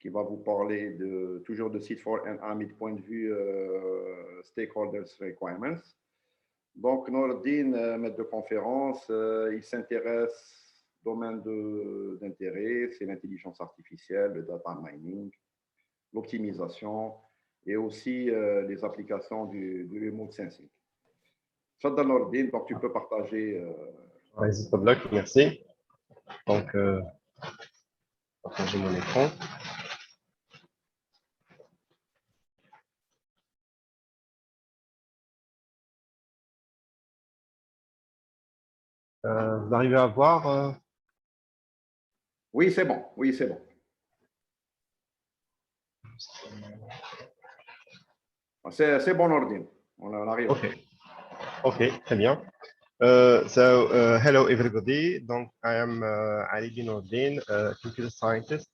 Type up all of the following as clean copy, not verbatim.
qui va vous parler toujours de Seed4NA, mais du point de vue Stakeholders Requirements. Donc, Nourdine, maître de conférence, il s'intéresse au domaine d'intérêt, c'est l'intelligence artificielle, le data mining, l'optimisation et aussi les applications du remote sensing. Tfadal Nourdine, donc tu peux partager. Merci. Donc, partager mon écran. Vous arrivez à voir Oui, c'est bon. Oui, c'est bon. C'est bon, Nourdine. On arrive. OK, très bien. Hello everybody. Donc, I am Ali Din Nourdine, a computer scientist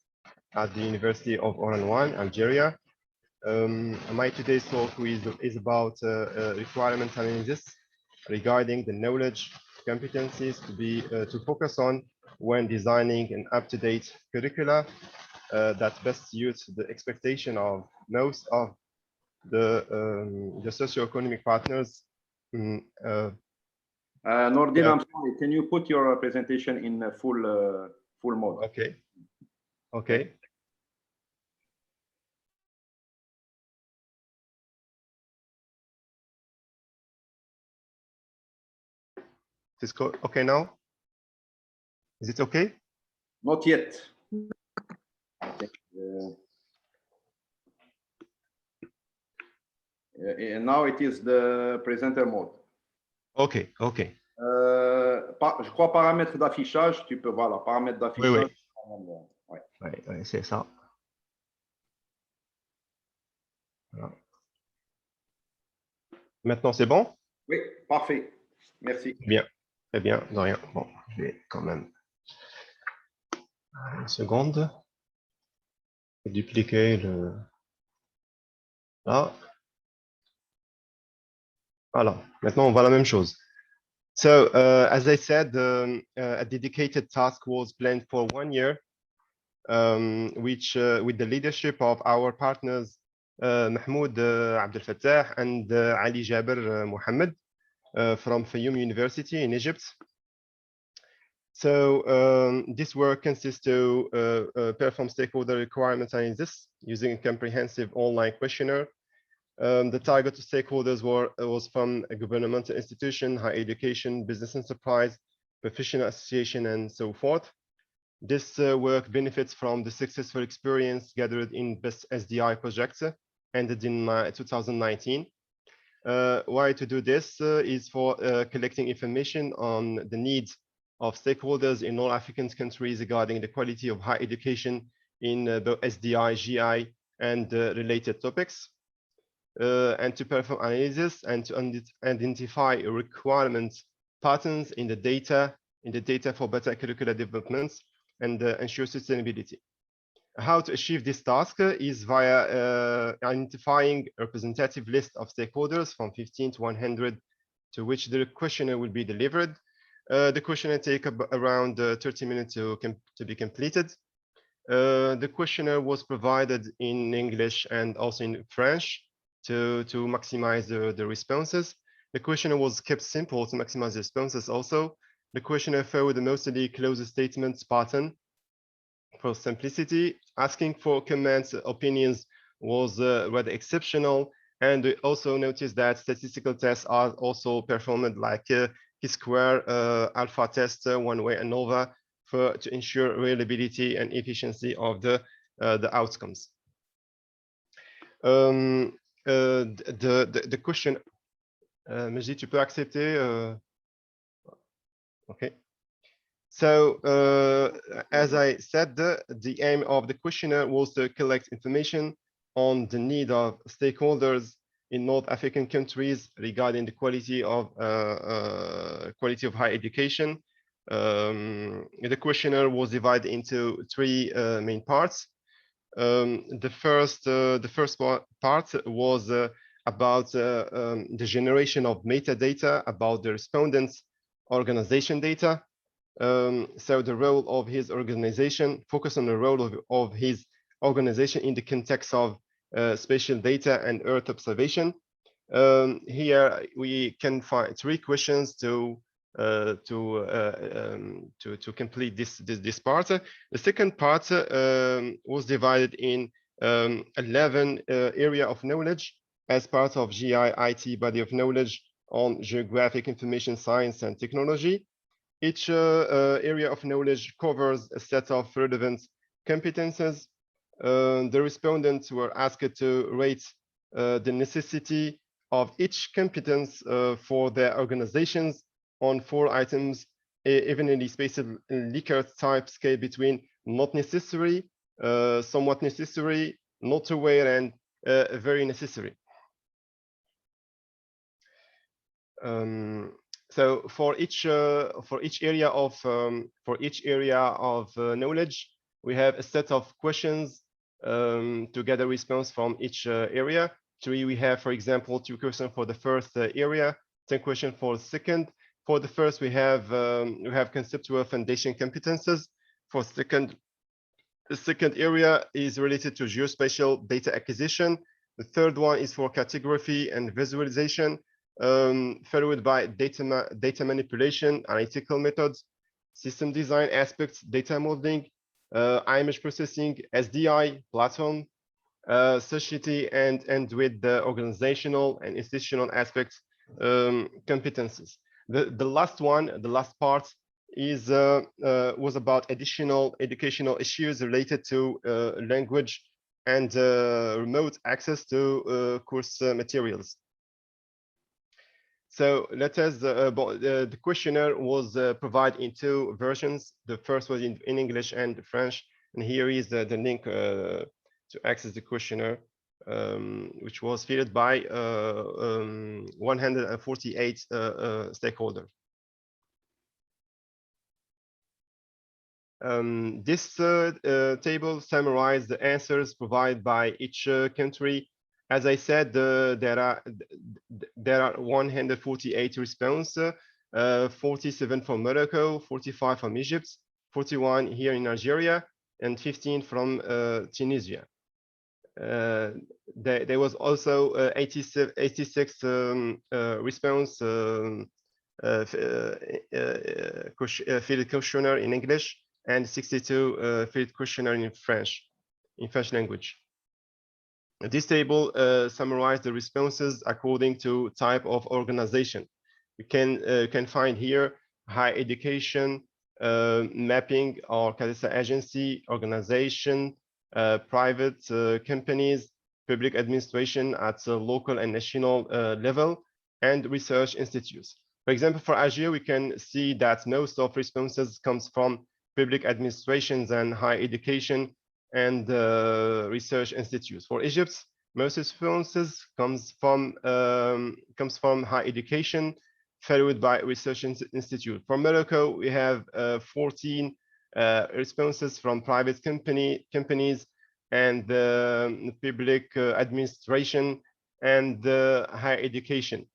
at the University of Oran, Algeria. My today's talk is about requirement analysis regarding the knowledge competencies to focus on when designing an up-to-date curricula that best suits the expectation of most of the socioeconomic partners. Nourdine, I'm sorry. Can you put your presentation in full mode? Okay. Is this okay now? Is it okay? Not yet. Now it is the presenter mode. OK. Je crois paramètres d'affichage, tu peux, voilà, paramètres d'affichage. Oui, c'est ça. Voilà. Maintenant, c'est bon? Oui, parfait. Merci. Bien, très bien, de rien. Bon, je vais quand même une seconde. Dupliquer le... Là. Voilà, maintenant, on voit la même chose. So, as I said, a dedicated task was planned for 1 year, which with the leadership of our partners, Mahmoud Abdel Fattah and Ali Jaber Mohammed from Fayoum University in Egypt. So this work consists to perform stakeholder requirements analysis using a comprehensive online questionnaire. The target stakeholders was from a governmental institution, higher education, business enterprise, professional association, and so forth. This work benefits from the successful experience gathered in BEST SDI projects ended in 2019. Why to do this is for collecting information on the needs of stakeholders in all African countries regarding the quality of higher education in both SDI, GI, and related topics. And to perform analysis and to identify requirement patterns in the data for better curricular developments and ensure sustainability. How to achieve this task is via identifying a representative list of stakeholders from 15 to 100 to which the questionnaire will be delivered. The questionnaire takes around 30 minutes to be completed. The questionnaire was provided in English and also in French to maximize the responses. The questionnaire was kept simple to maximize the responses also. The questionnaire followed the mostly closed statements pattern for simplicity. Asking for comments, opinions was rather exceptional. And we also noticed that statistical tests are also performed like Chi-square, alpha test, one-way ANOVA to ensure reliability and efficiency of the outcomes. The question, Majid, tu peux accepter? Okay. So, as I said, the aim of the questionnaire was to collect information on the need of stakeholders in North African countries regarding the quality of higher education. The questionnaire was divided into three main parts. The first part was about the generation of metadata about the respondents' organization data. So the role of his organization, focus on the role of his organization in the context of spatial data and Earth observation. Here we can find 3 questions to complete this part. The second part was divided in 11 area of knowledge as part of GIIT body of knowledge on geographic information science and technology. Each area of knowledge covers a set of relevant competences. The respondents were asked to rate the necessity of each competence for their organizations on 4 items, evenly spaced Likert type scale between not necessary, somewhat necessary, not aware, and very necessary. So for each area of knowledge, we have a set of questions to get a response from each area. 3 we have, for example, 2 questions for the first area, 10 questions for the second. For the first, we have conceptual foundation competences. For the second area is related to geospatial data acquisition. The third one is for cartography and visualization, followed by data manipulation, analytical methods, system design aspects, data modeling, image processing, SDI, platform, society, and with the organizational and institutional aspects competences. The last one, the last part, is was about additional educational issues related to language and remote access to course materials. So let us, the questionnaire was provided in 2 versions. The first was in English and French, and here is the link to access the questionnaire, which was filled by 148 stakeholders. This table summarizes the answers provided by each country. As I said, there are 148 responses, 47 from Morocco, 45 from Egypt, 41 here in Nigeria, and 15 from Tunisia. There was also 86 response filled questionnaire in English and 62 filled questionnaire in French language. This table summarizes the responses according to type of organization. You can find here higher education, mapping or cadastre agency, organization, private companies, public administration at local and national level, and research institutes. For example, for Algeria, we can see that most of responses comes from public administrations and higher education and research institutes. For Egypt, most responses comes from higher education, followed by research institute. For Morocco, we have 14 responses from private companies and public administration and higher education.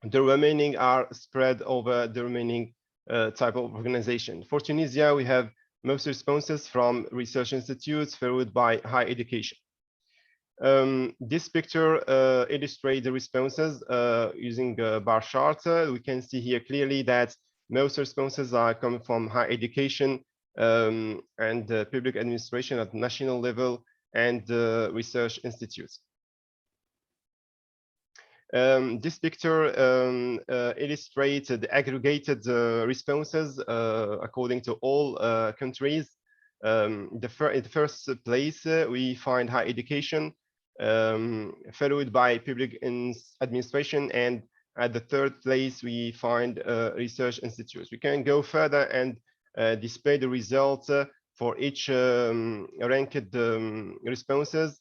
The remaining are spread over the remaining type of organization. For Tunisia, we have most responses from research institutes, followed by higher education. This picture illustrates the responses using a bar chart. We can see here clearly that most responses are coming from higher education and public administration at national level and research institutes. This picture illustrates the aggregated responses according to all countries. In the first place, we find higher education, followed by public administration, and at the third place, we find research institutes. We can go further and display the results for each ranked responses.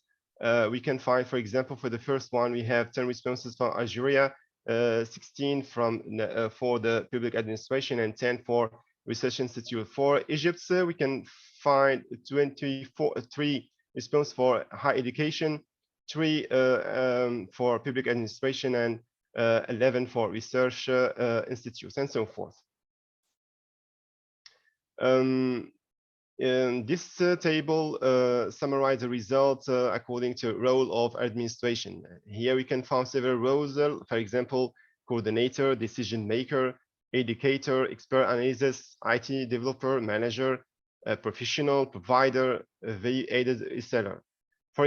We can find, for example, for the first one, we have 10 responses from Algeria, 16 for the public administration, and 10 for research institute. For Egypt, we can find 3 responses for higher education, 3 for public administration, and 11 for research institutes, and so forth. This table summarizes the results according to role of administration. Here we can find several roles, for example, coordinator, decision maker, educator, expert analysis, IT developer, manager, professional, provider, value-added reseller. For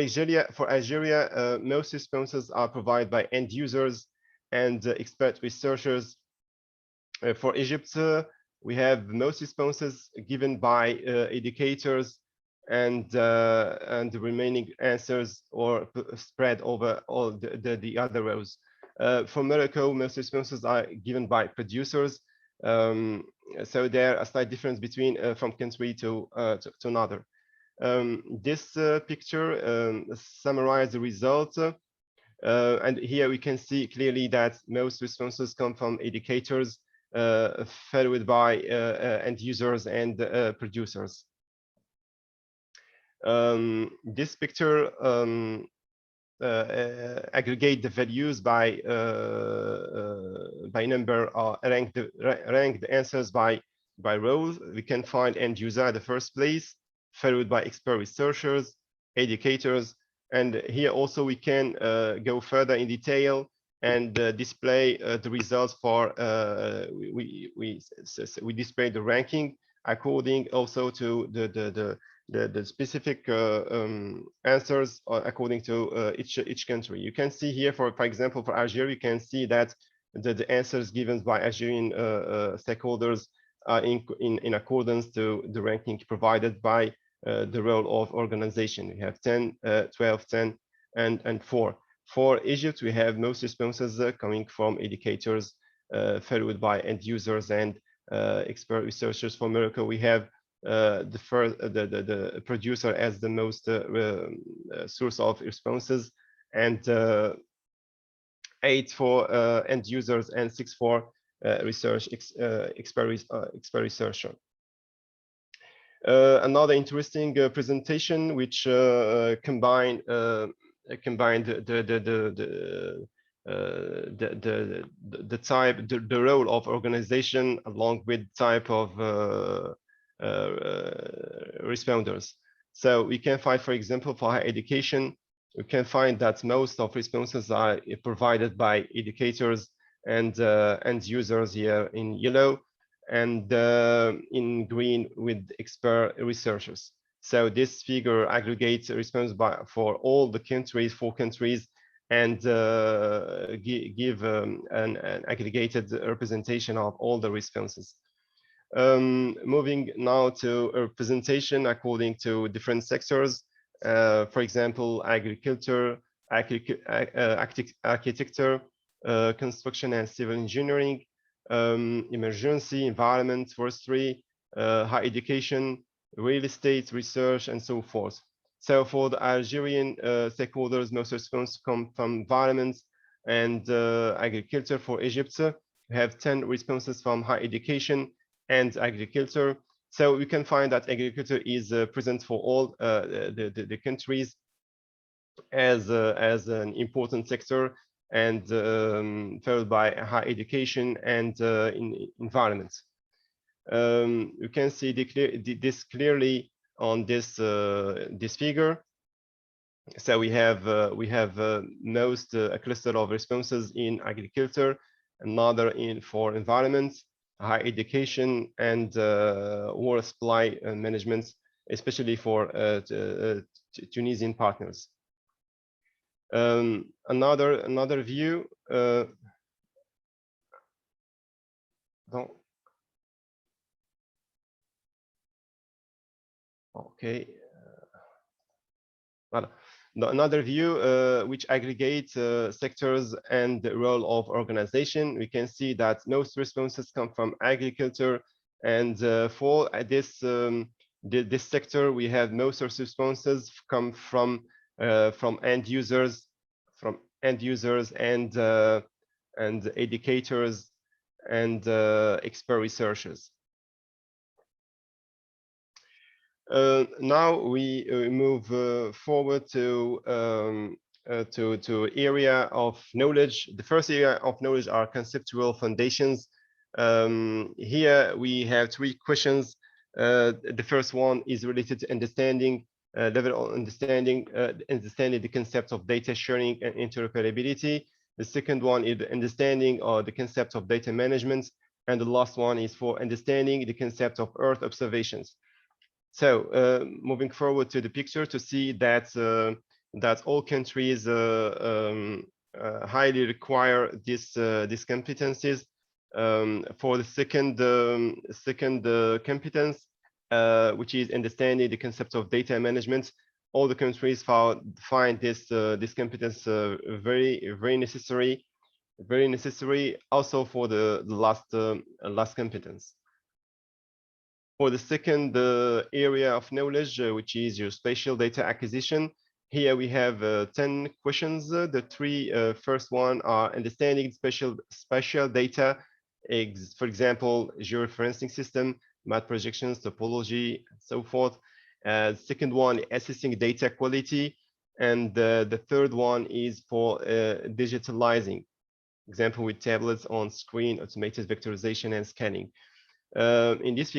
Algeria, most responses are provided by end users and expert researchers. For Egypt, we have most responses given by educators, and the remaining answers or spread over all the other rows. For Morocco, most responses are given by producers. So there are a slight difference between from country to another. This picture summarizes the results. And here we can see clearly that most responses come from educators, followed by end users and producers. This picture aggregate the values by number or rank the answers by roles. We can find end user at the first place, followed by expert researchers, educators, and here also we can go further in detail and display the results for we display the ranking according also to the specific answers according to each country. You can see here, for example, for Algeria, you can see that the answers given by Algerian stakeholders are in accordance to the ranking provided by the role of organization. We have 10, 12, 10, and 4. For Egypt, we have most responses coming from educators, followed by end users and expert researchers. For Morocco, we have the producer as the most source of responses, and 8 for end users and 6 for expert researcher. Another interesting presentation which combined the role of organization along with type of responders. So we can find, for example, for higher education, we can find that most of responses are provided by educators and end users here in yellow, and in green with expert researchers. So this figure aggregates response for all the countries, 4 countries, and give an aggregated representation of all the responses. Moving now to a presentation according to different sectors. For example, agriculture, architecture, construction and civil engineering, emergency, environment, forestry, higher education, real estate, research, and so forth. So for the Algerian stakeholders, most responses come from environment and agriculture. For Egypt, we have 10 responses from higher education and agriculture. So we can find that agriculture is present for all the countries as an important sector, and followed by higher education and environment. You can see this clearly on this figure. So we have most a cluster of responses in agriculture, another for environment, higher education, and water supply management, especially for Tunisian partners. Another view. Okay. Well, another view which aggregates sectors and the role of organization. We can see that most responses come from agriculture, and for this this sector, we have most of responses come from end users, and educators and expert researchers. Now we move forward to area of knowledge. The first area of knowledge are conceptual foundations. Here we have 3 questions The first one is related to understanding, level of understanding the concept of data sharing and interoperability. The second one is understanding the concept of data management. And the last one is for understanding the concept of Earth observations. So moving forward to the picture to see that that all countries highly require these competencies. For the second competence, which is understanding the concept of data management, all the countries find this competence very necessary. Very necessary also for the last competence. For the second area of knowledge, which is your spatial data acquisition, here we have 10 questions. The three first one are understanding spatial data, for example, georeferencing system, map projections, topology, and so forth. Second one, assessing data quality. And the third one is for digitalizing, example with tablets on screen, automated vectorization and scanning. In this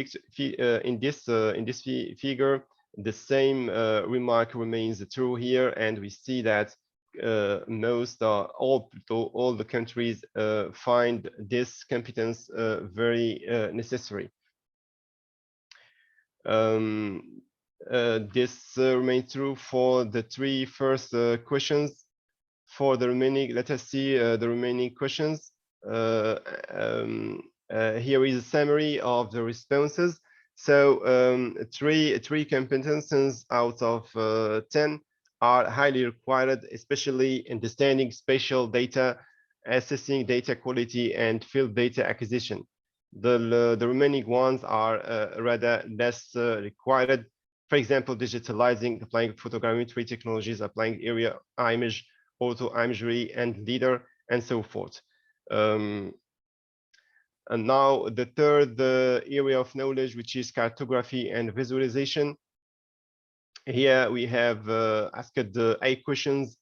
figure, the same remark remains true here, and we see that all the countries find this competence very necessary. This remains true for the three first questions. For the remaining, let us see the remaining questions. Here is a summary of the responses. So three competences out of 10 are highly required, especially understanding spatial data, assessing data quality, and field data acquisition. The remaining ones are rather less required. For example, digitalizing, applying photogrammetry technologies, applying area image, auto imagery, and LiDAR, and so forth. And now the third area of knowledge, which is cartography and visualization. Here we have asked 8 questions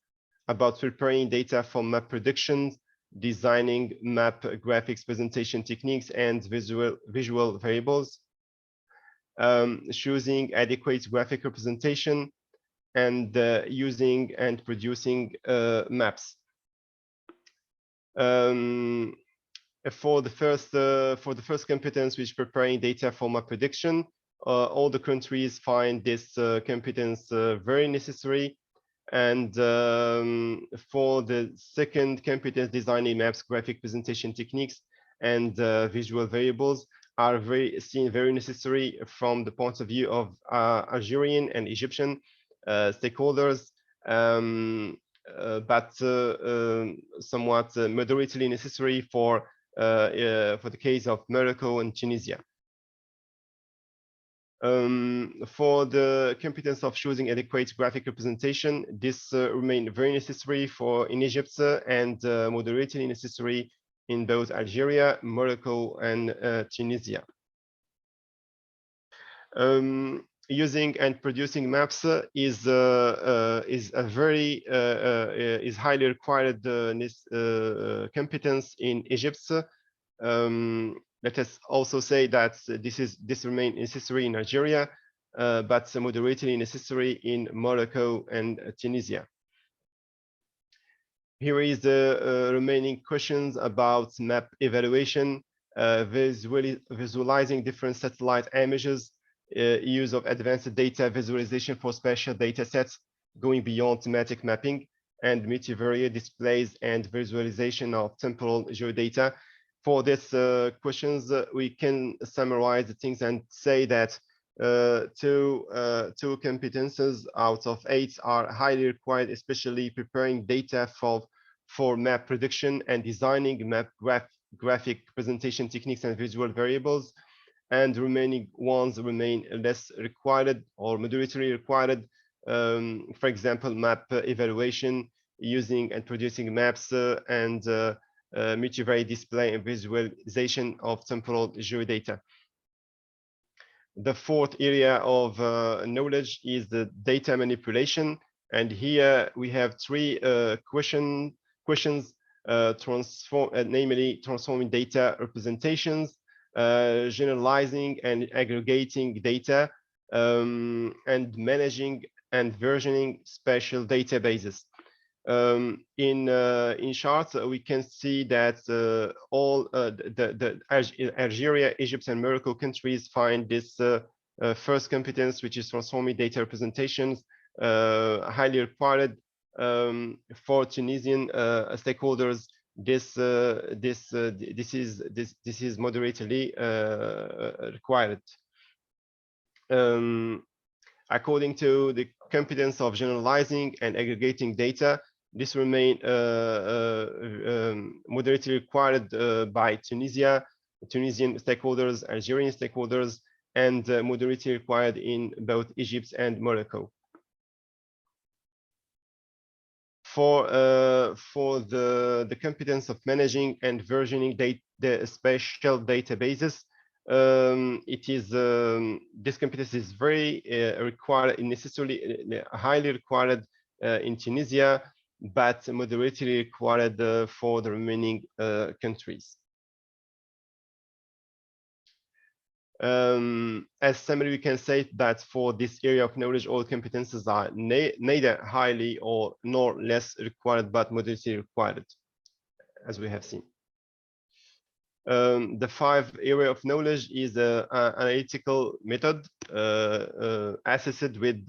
about preparing data for map predictions, designing map graphics presentation techniques and visual variables, choosing adequate graphic representation, and using and producing maps. For the first competence, which preparing data for map prediction, all the countries find this competence very necessary. And for the second competence, designing maps, graphic presentation techniques, and visual variables are very necessary from the point of view of Algerian and Egyptian stakeholders, but somewhat moderately necessary for the case of Morocco and Tunisia. For the competence of choosing adequate graphic representation, this remains very necessary in Egypt and moderately necessary in both Algeria, Morocco, and Tunisia. Using and producing maps is highly required competence in Egypt. Let us also say that this remains necessary in Algeria, but moderately necessary in Morocco and Tunisia. Here is the remaining questions about map evaluation, visualizing different satellite images, use of advanced data visualization for spatial data sets going beyond thematic mapping, and multivariate displays and visualization of temporal geodata. For these questions, we can summarize the things and say that two competences out of 8 are highly required, especially preparing data for map prediction and designing map graphic presentation techniques and visual variables. And the remaining ones remain less required or moderately required. For example, map evaluation, using and producing maps, and multivariate display and visualization of temporal geodata. The fourth area of knowledge is the data manipulation. And here we have 3 questions, namely transforming data representations, generalizing and aggregating data, and managing and versioning special databases. In charts, we can see that all the Algeria, Egypt, and Morocco countries find this first competence, which is transforming data representations, highly required. For Tunisian stakeholders, this is moderately required. According to the competence of generalizing and aggregating data, this remain moderately required by Tunisian stakeholders, Algerian stakeholders, and moderately required in both Egypt and Morocco. For the competence of managing and versioning the special databases, it is this competence is very required, necessarily highly required in Tunisia, but moderately required for the remaining countries. As summary, we can say that for this area of knowledge, all competences are neither highly or nor less required, but moderately required, as we have seen. The 5 area of knowledge is an analytical method assessed with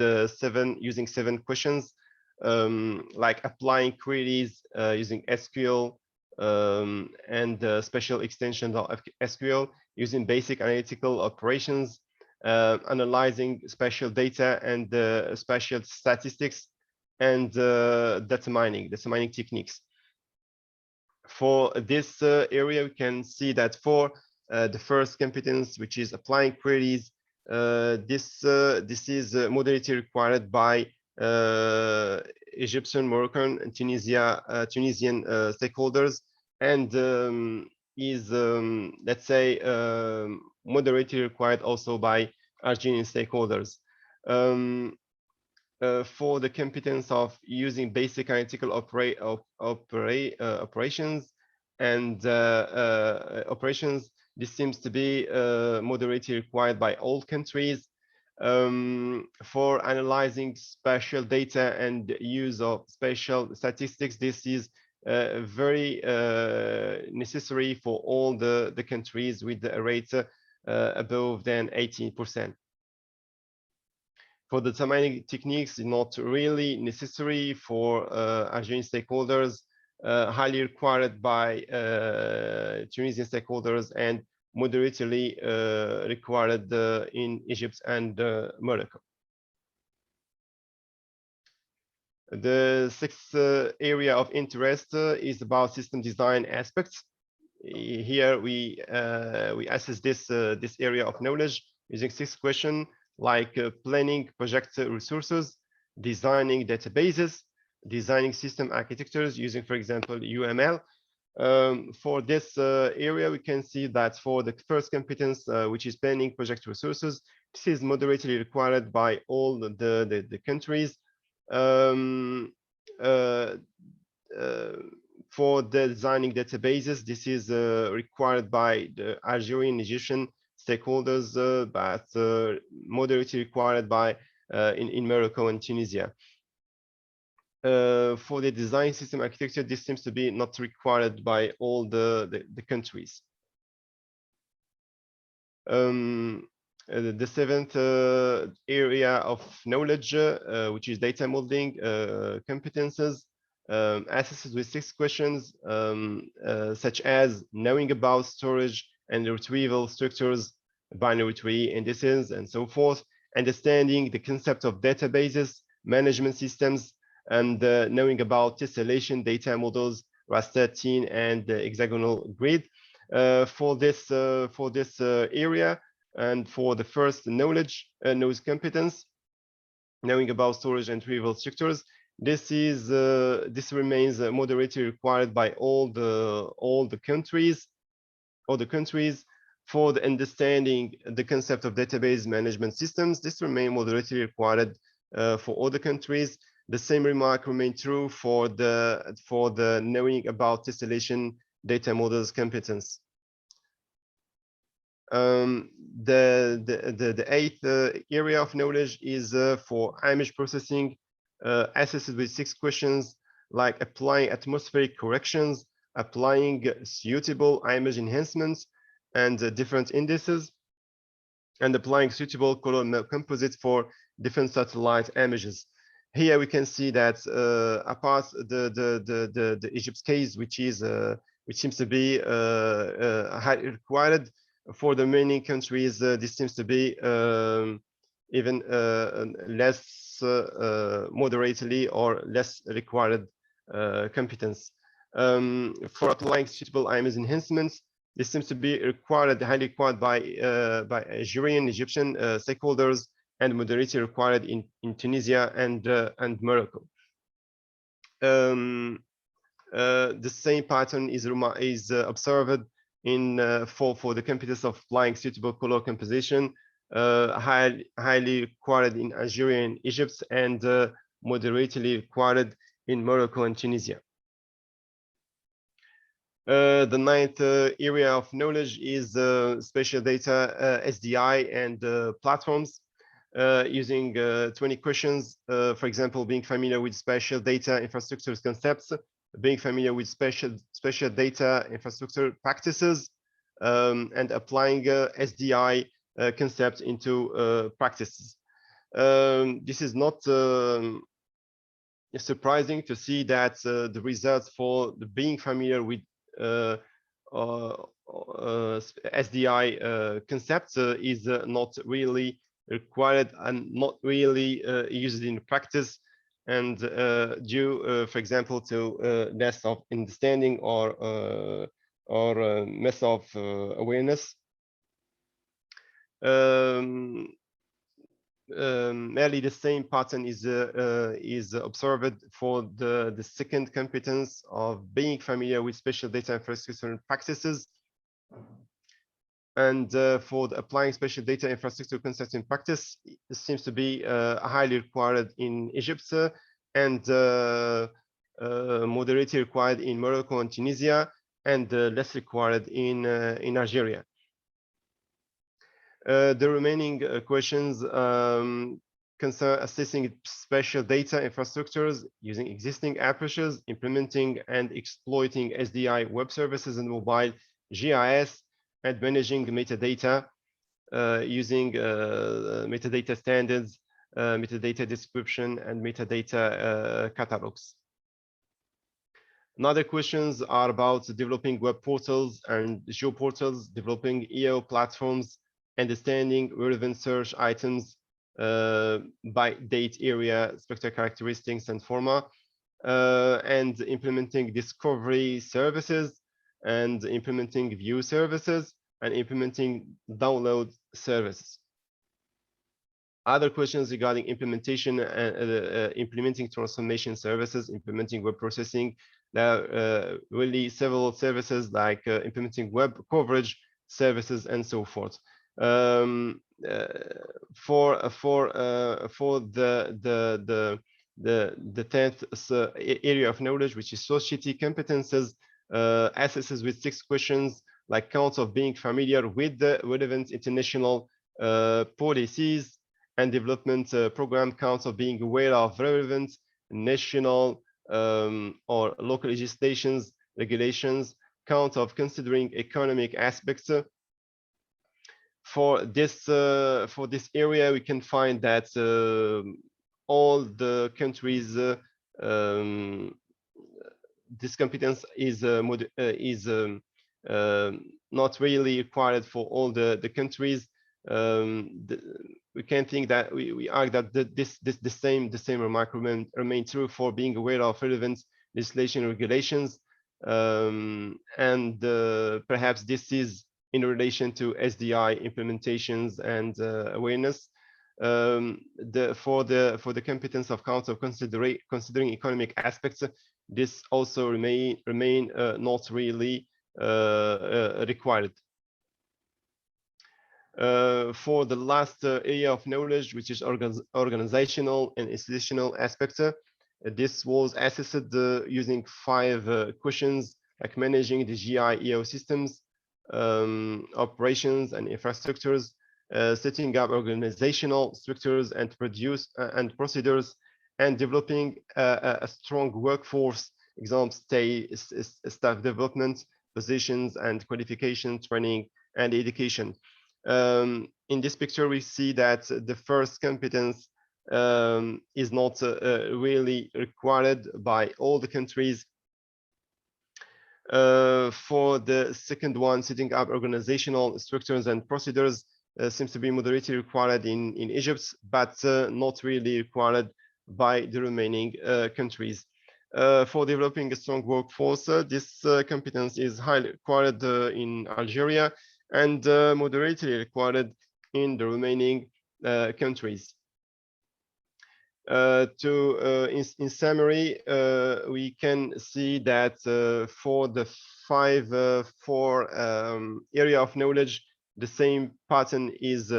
using 7 questions, like applying queries using SQL and special extensions of SQL, using basic analytical operations, analyzing spatial data and spatial statistics, and data mining techniques. For this area, we can see that for the first competence, which is applying queries, this is moderately required by Egyptian, Moroccan, and Tunisian stakeholders, and is, let's say, moderately required also by Algerian stakeholders. For the competence of using basic analytical operations and operations, this seems to be moderately required by all countries. For analyzing spatial data and use of spatial statistics, this is very necessary for all the countries with a rate above than 18%. For the data mining techniques, not really necessary for Algerian stakeholders, highly required by Tunisian stakeholders, and moderately required in Egypt and Morocco. The 6th area of interest is about system design aspects. Here we assess this area of knowledge using 6 questions, like planning project resources, designing databases, designing system architectures using, for example, UML. For this area, we can see that for the first competence, which is planning project resources, this is moderately required by all the countries. For the designing databases, this is required by the Algerian, Egyptian stakeholders, but moderately required by in Morocco and Tunisia. For the design system architecture, this seems to be not required by all the countries. The 7th area of knowledge, which is data modeling competences, assesses with 6 questions, such as knowing about storage and retrieval structures, binary tree indices, and so forth, understanding the concept of databases, management systems, and knowing about tessellation data models, RAS13 and hexagonal grid. For this area, and for the first knowledge competence, knowing about storage and retrieval structures, this remains moderately required by all the countries. For the understanding the concept of database management systems, this remains moderately required for all the countries. The same remark remains true for the knowing about tessellation data models competence. The eighth area of knowledge is for image processing, assessed with 6 questions, like applying atmospheric corrections, applying suitable image enhancements and different indices, and applying suitable color composites for different satellite images. Here we can see that apart the Egypt's case, which seems to be highly required, for the remaining countries, this seems to be even less moderately or less required competence. For applying suitable image enhancements, this seems to be required, highly required by Algerian, Egyptian stakeholders, and moderately required in Tunisia and Morocco. The same pattern is observed in for the competence of applying suitable color composition, highly required in Algeria and Egypt, and moderately required in Morocco and Tunisia. The ninth area of knowledge is spatial data, SDI, and platforms, using 20 questions. For example, being familiar with spatial data infrastructure concepts, being familiar with spatial data infrastructure practices, and applying SDI concepts into practices. This is not surprising to see that the results for the being familiar with SDI concepts is not really required and not really used in practice, and due, for example, to less of understanding or less of awareness. Merely the same pattern is observed for the second competence of being familiar with spatial data infrastructure practices, and for the applying spatial data infrastructure concepts in practice, it seems to be highly required in Egypt and moderately required in Morocco and Tunisia, and less required in Algeria. The remaining questions concern assessing spatial data infrastructures using existing approaches, implementing and exploiting SDI web services and mobile GIS, and managing metadata using metadata standards, metadata description, and metadata catalogs. Another questions are about developing web portals and geoportals, developing EO platforms, understanding relevant search items by date, area, spectral characteristics, and format, and implementing discovery services, and implementing view services, and implementing download services. Other questions regarding implementation and implementing transformation services, implementing web processing. There are really several services like implementing web coverage services and so forth. For the 10th area of knowledge, which is society competences, assesses with 6 questions, like counts of being familiar with the relevant international policies and development program, counts of being aware of relevant national or local legislations, regulations, count of considering economic aspects. For this area, we can find that all the countries, this competence is not really required for all the countries. We can think that we argue that the same remark remain true for being aware of relevant legislation and regulations, and perhaps this is in relation to SDI implementations and awareness. For the competence of council considering economic aspects, this also remain not really required. For the last area of knowledge, which is organizational and institutional aspects, this was assessed using 5 questions, like managing the GIEO systems, operations and infrastructures, setting up organizational structures and procedures, and developing a strong workforce, example, staff development, positions and qualification, training, and education. In this picture, we see that the first competence is not really required by all the countries. For the second one, setting up organizational structures and procedures seems to be moderately required in Egypt, but not really required by the remaining countries. For developing a strong workforce, this competence is highly required in Algeria and moderately required in the remaining countries. In summary, we can see that for the four area of knowledge, the same pattern is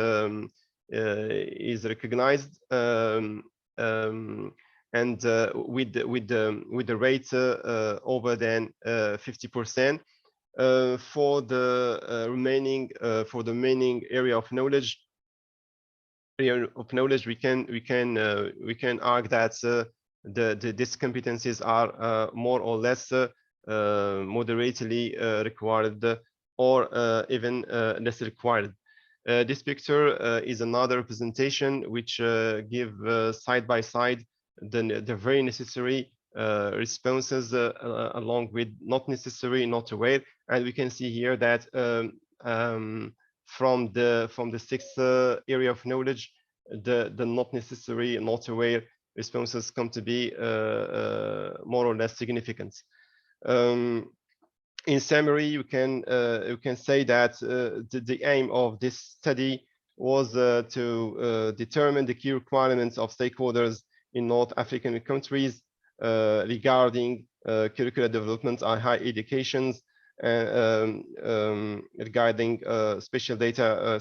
recognized, and with the rate over than 50%. For the remaining area of knowledge, we can argue that these competencies are more or less moderately required, or even less required. This picture is another representation which give side by side the very necessary responses along with not necessary, not aware, and we can see here that from the sixth area of knowledge, the not necessary, not aware responses come to be more or less significant. In summary, you can say that the aim of this study was to determine the key requirements of stakeholders in North African countries regarding curricular development and higher educations, regarding spatial data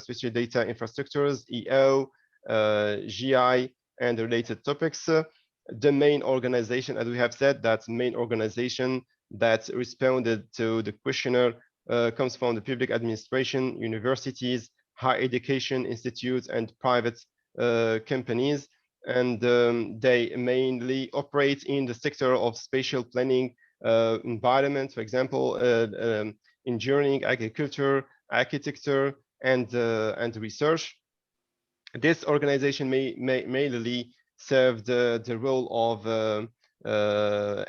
infrastructures, EO, GI, and related topics. The main organization, as we have said, that main organization that responded to the questionnaire comes from the public administration, universities, higher education institutes, and private companies. And they mainly operate in the sector of spatial planning, environment, for example, engineering, agriculture, architecture, and research. This organization may mainly serve the role of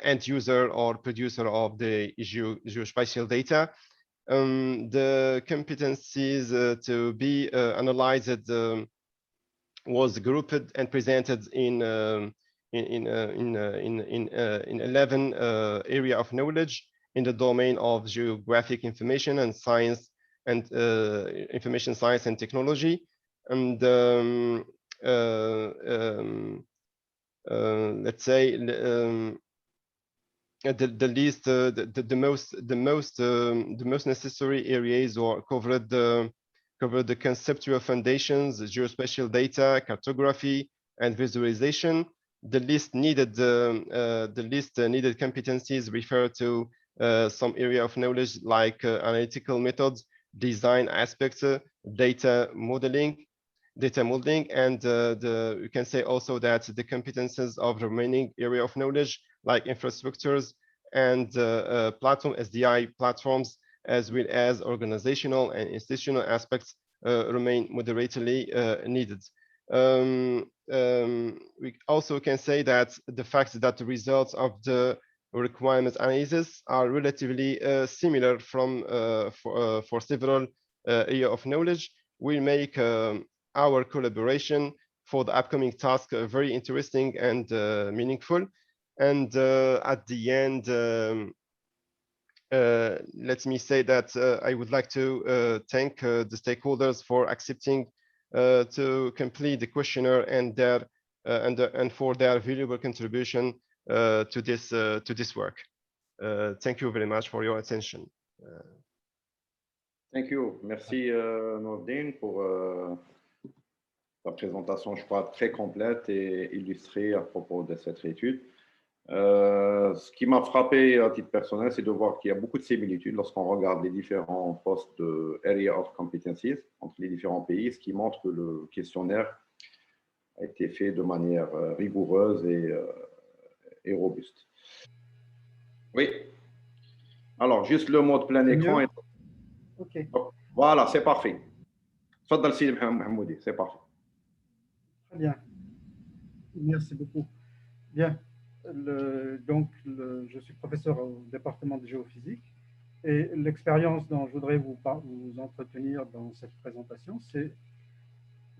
end user or producer of the geospatial data. The competencies to be analyzed was grouped and presented in 11 area of knowledge in the domain of geographic information and science, and information science and technology. And let's say the most necessary areas or covered the conceptual foundations, the geospatial data, cartography, and visualization. The list needed competencies refer to some area of knowledge like analytical methods, design aspects, data modeling, and you can say also that the competences of the remaining area of knowledge like infrastructures and platform SDI platforms, as well as organizational and institutional aspects, remain moderately needed. We also can say that the fact that the results of the requirements analysis are relatively similar for several area of knowledge will make our collaboration for the upcoming task very interesting and meaningful. And at the end, let me say that I would like to thank the stakeholders for accepting to complete the questionnaire and for their valuable contribution to this work. Thank you very much for your attention. Thank you. Merci Nourdine pour ta présentation, je crois, très complète et illustrée à propos de cette étude. Ce qui m'a frappé à titre personnel, c'est de voir qu'il y a beaucoup de similitudes lorsqu'on regarde les différents postes de Area of Competencies entre les différents pays, ce qui montre que le questionnaire a été fait de manière rigoureuse et robuste. Oui. Alors, juste le mode plein écran. OK. Voilà, c'est parfait. Tfadal Sidi Mahmoudi, c'est parfait. Très bien. Merci beaucoup. Bien. Je suis professeur au département de géophysique et l'expérience dont je voudrais vous entretenir dans cette présentation, c'est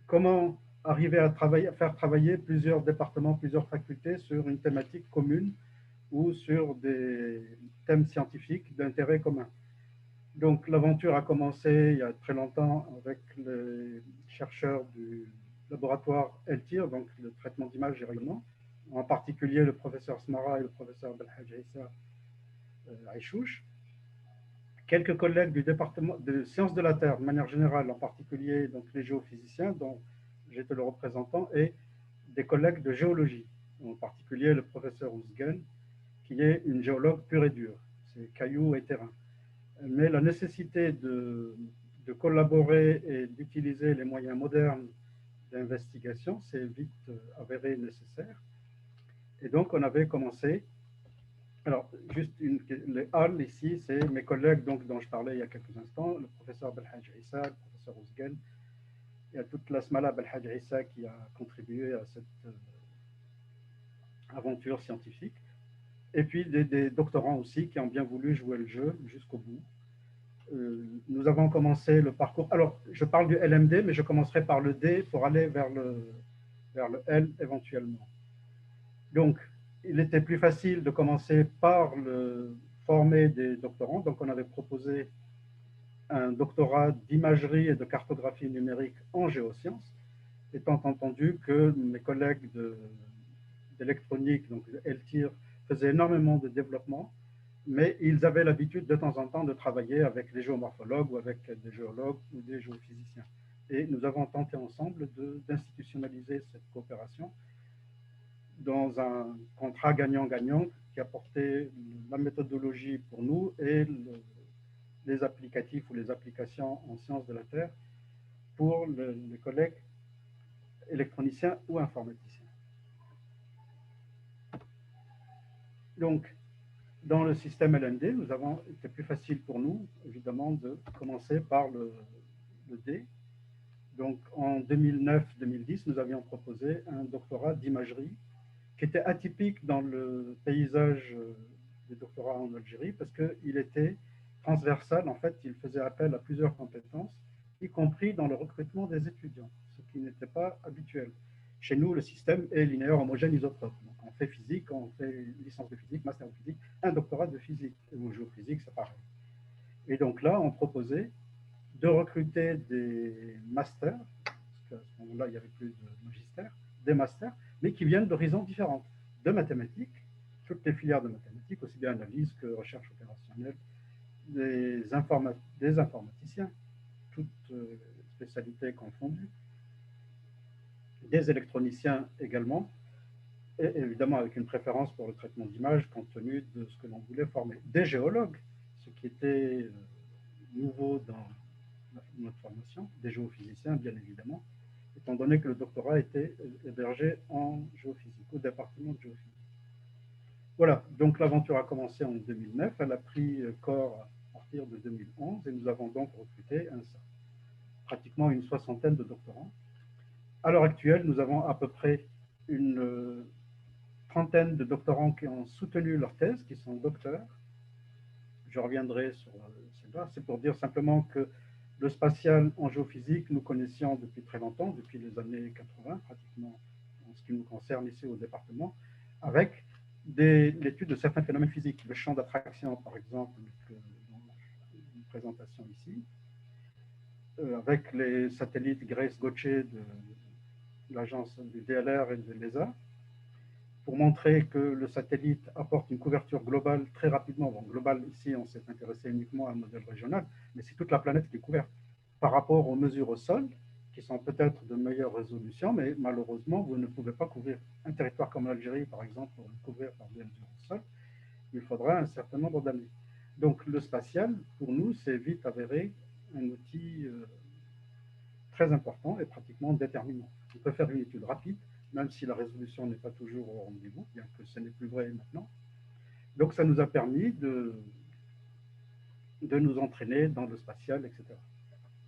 comment arriver à faire travailler plusieurs départements, plusieurs facultés sur une thématique commune ou sur des thèmes scientifiques d'intérêt commun. Donc l'aventure a commencé il y a très longtemps avec les chercheurs du laboratoire ELTIR, donc le traitement d'image et rayonnement, en particulier le professeur Smara et le professeur Belhadj Issa Aïchouch. Quelques collègues du département de sciences de la Terre, de manière générale, en particulier donc, les géophysiciens, dont j'étais le représentant, et des collègues de géologie, en particulier le professeur Ouzgen, qui est une géologue pure et dure, c'est cailloux et terrain. Mais la nécessité de collaborer et d'utiliser les moyens modernes d'investigation s'est vite avérée nécessaire. Et donc, on avait commencé. Alors, juste les halls ici, c'est mes collègues donc, dont je parlais il y a quelques instants, le professeur Belhadj Issa, le professeur Ouzgen. Il y a toute la Smala Belhadj Issa qui a contribué à cette aventure scientifique. Et puis des doctorants aussi qui ont bien voulu jouer le jeu jusqu'au bout. Nous avons commencé le parcours. Alors, je parle du LMD, mais je commencerai par le D pour aller vers le L éventuellement. Donc, il était plus facile de commencer par former des doctorants. Donc, on avait proposé un doctorat d'imagerie et de cartographie numérique en géosciences, étant entendu que mes collègues d'électronique, donc ELTIR, faisaient énormément de développement, mais ils avaient l'habitude de temps en temps de travailler avec des géomorphologues ou avec des géologues ou des géophysiciens. Et nous avons tenté ensemble d'institutionnaliser cette coopération dans un contrat gagnant-gagnant qui apportait la méthodologie pour nous et les applicatifs ou les applications en sciences de la Terre pour les collègues électroniciens ou informaticiens. Donc, dans le système LMD, c'était plus facile pour nous, évidemment, de commencer par le D. Donc, en 2009-2010, nous avions proposé un doctorat d'imagerie qui était atypique dans le paysage des doctorats en Algérie parce qu'il était transversal. En fait, il faisait appel à plusieurs compétences, y compris dans le recrutement des étudiants, ce qui n'était pas habituel. Chez nous, le système est linéaire, homogène, isotrope. Donc, on fait physique, on fait licence de physique, master de physique, un doctorat de physique. Ou géophysique, c'est pareil. Et donc là, on proposait de recruter des masters, parce qu'à ce moment-là, il n'y avait plus de magistère, des masters, mais qui viennent d'horizons différents, de mathématiques, toutes les filières de mathématiques, aussi bien analyse que recherche opérationnelle, des informaticiens, toutes spécialités confondues, des électroniciens également, et évidemment avec une préférence pour le traitement d'image compte tenu de ce que l'on voulait former. Des géologues, ce qui était nouveau dans notre formation, des géophysiciens bien évidemment, étant donné que le doctorat était hébergé en géophysique, au département de géophysique. Voilà, donc l'aventure a commencé en 2009, elle a pris corps à partir de 2011 et nous avons donc recruté pratiquement une soixantaine de doctorants. À l'heure actuelle, nous avons à peu près une trentaine de doctorants qui ont soutenu leur thèse, qui sont docteurs. Je reviendrai sur cela. C'est pour dire simplement que le spatial en géophysique, nous connaissions depuis très longtemps, depuis les années 80, pratiquement en ce qui nous concerne ici au département, avec l'étude de certains phénomènes physiques. Le champ d'attraction, par exemple, dans une présentation ici, avec les satellites Grace-Gotche de l'agence du DLR et de l'ESA, pour montrer que le satellite apporte une couverture globale très rapidement. Bon, global, ici, on s'est intéressé uniquement à un modèle régional, mais c'est toute la planète qui est couverte. Par rapport aux mesures au sol, qui sont peut-être de meilleure résolution, mais malheureusement, vous ne pouvez pas couvrir un territoire comme l'Algérie, par exemple, pour le couvrir par des mesures au sol. Il faudra un certain nombre d'années. Donc, le spatial, pour nous, c'est vite avéré un outil très important et pratiquement déterminant. On peut faire une étude rapide, même si la résolution n'est pas toujours au rendez-vous, bien que ce n'est plus vrai maintenant. Donc, ça nous a permis de nous entraîner dans le spatial, etc.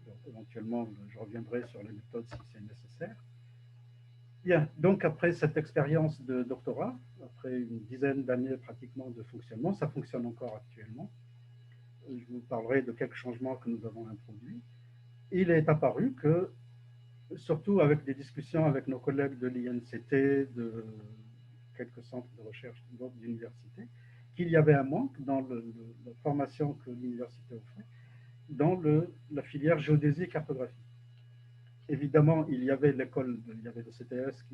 Donc, éventuellement, je reviendrai sur les méthodes si c'est nécessaire. Bien, donc après cette expérience de doctorat, après une dizaine d'années pratiquement de fonctionnement, ça fonctionne encore actuellement. Je vous parlerai de quelques changements que nous avons introduits. Il est apparu que, surtout avec des discussions avec nos collègues de l'INCT, de quelques centres de recherche d'autres universités, qu'il y avait un manque dans la formation que l'université offrait dans la filière géodésie et cartographie. Évidemment, il y avait le CTS,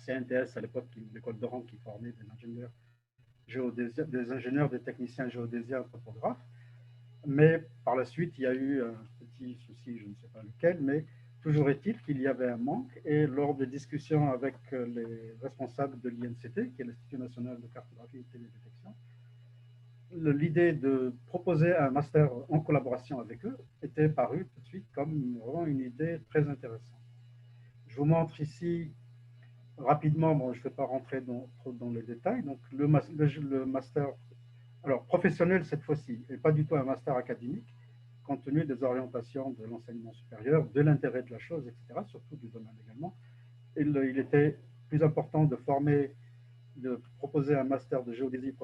CNTS à l'époque, l'école d'Oran qui formait des ingénieurs géodésiens, des techniciens géodésiens topographes. Mais par la suite, il y a eu un petit souci, je ne sais pas lequel, mais toujours est-il qu'il y avait un manque. Et lors des discussions avec les responsables de l'INCT, qui est l'Institut national de cartographie et télédétection, l'idée de proposer un master en collaboration avec eux était parue tout de suite comme vraiment une idée très intéressante. Je vous montre ici rapidement, bon, je ne vais pas rentrer trop dans les détails, donc le master, alors professionnel cette fois-ci, et pas du tout un master académique, compte tenu des orientations de l'enseignement supérieur, de l'intérêt de la chose, etc., surtout du domaine également. Il était plus important de proposer un master de géodésie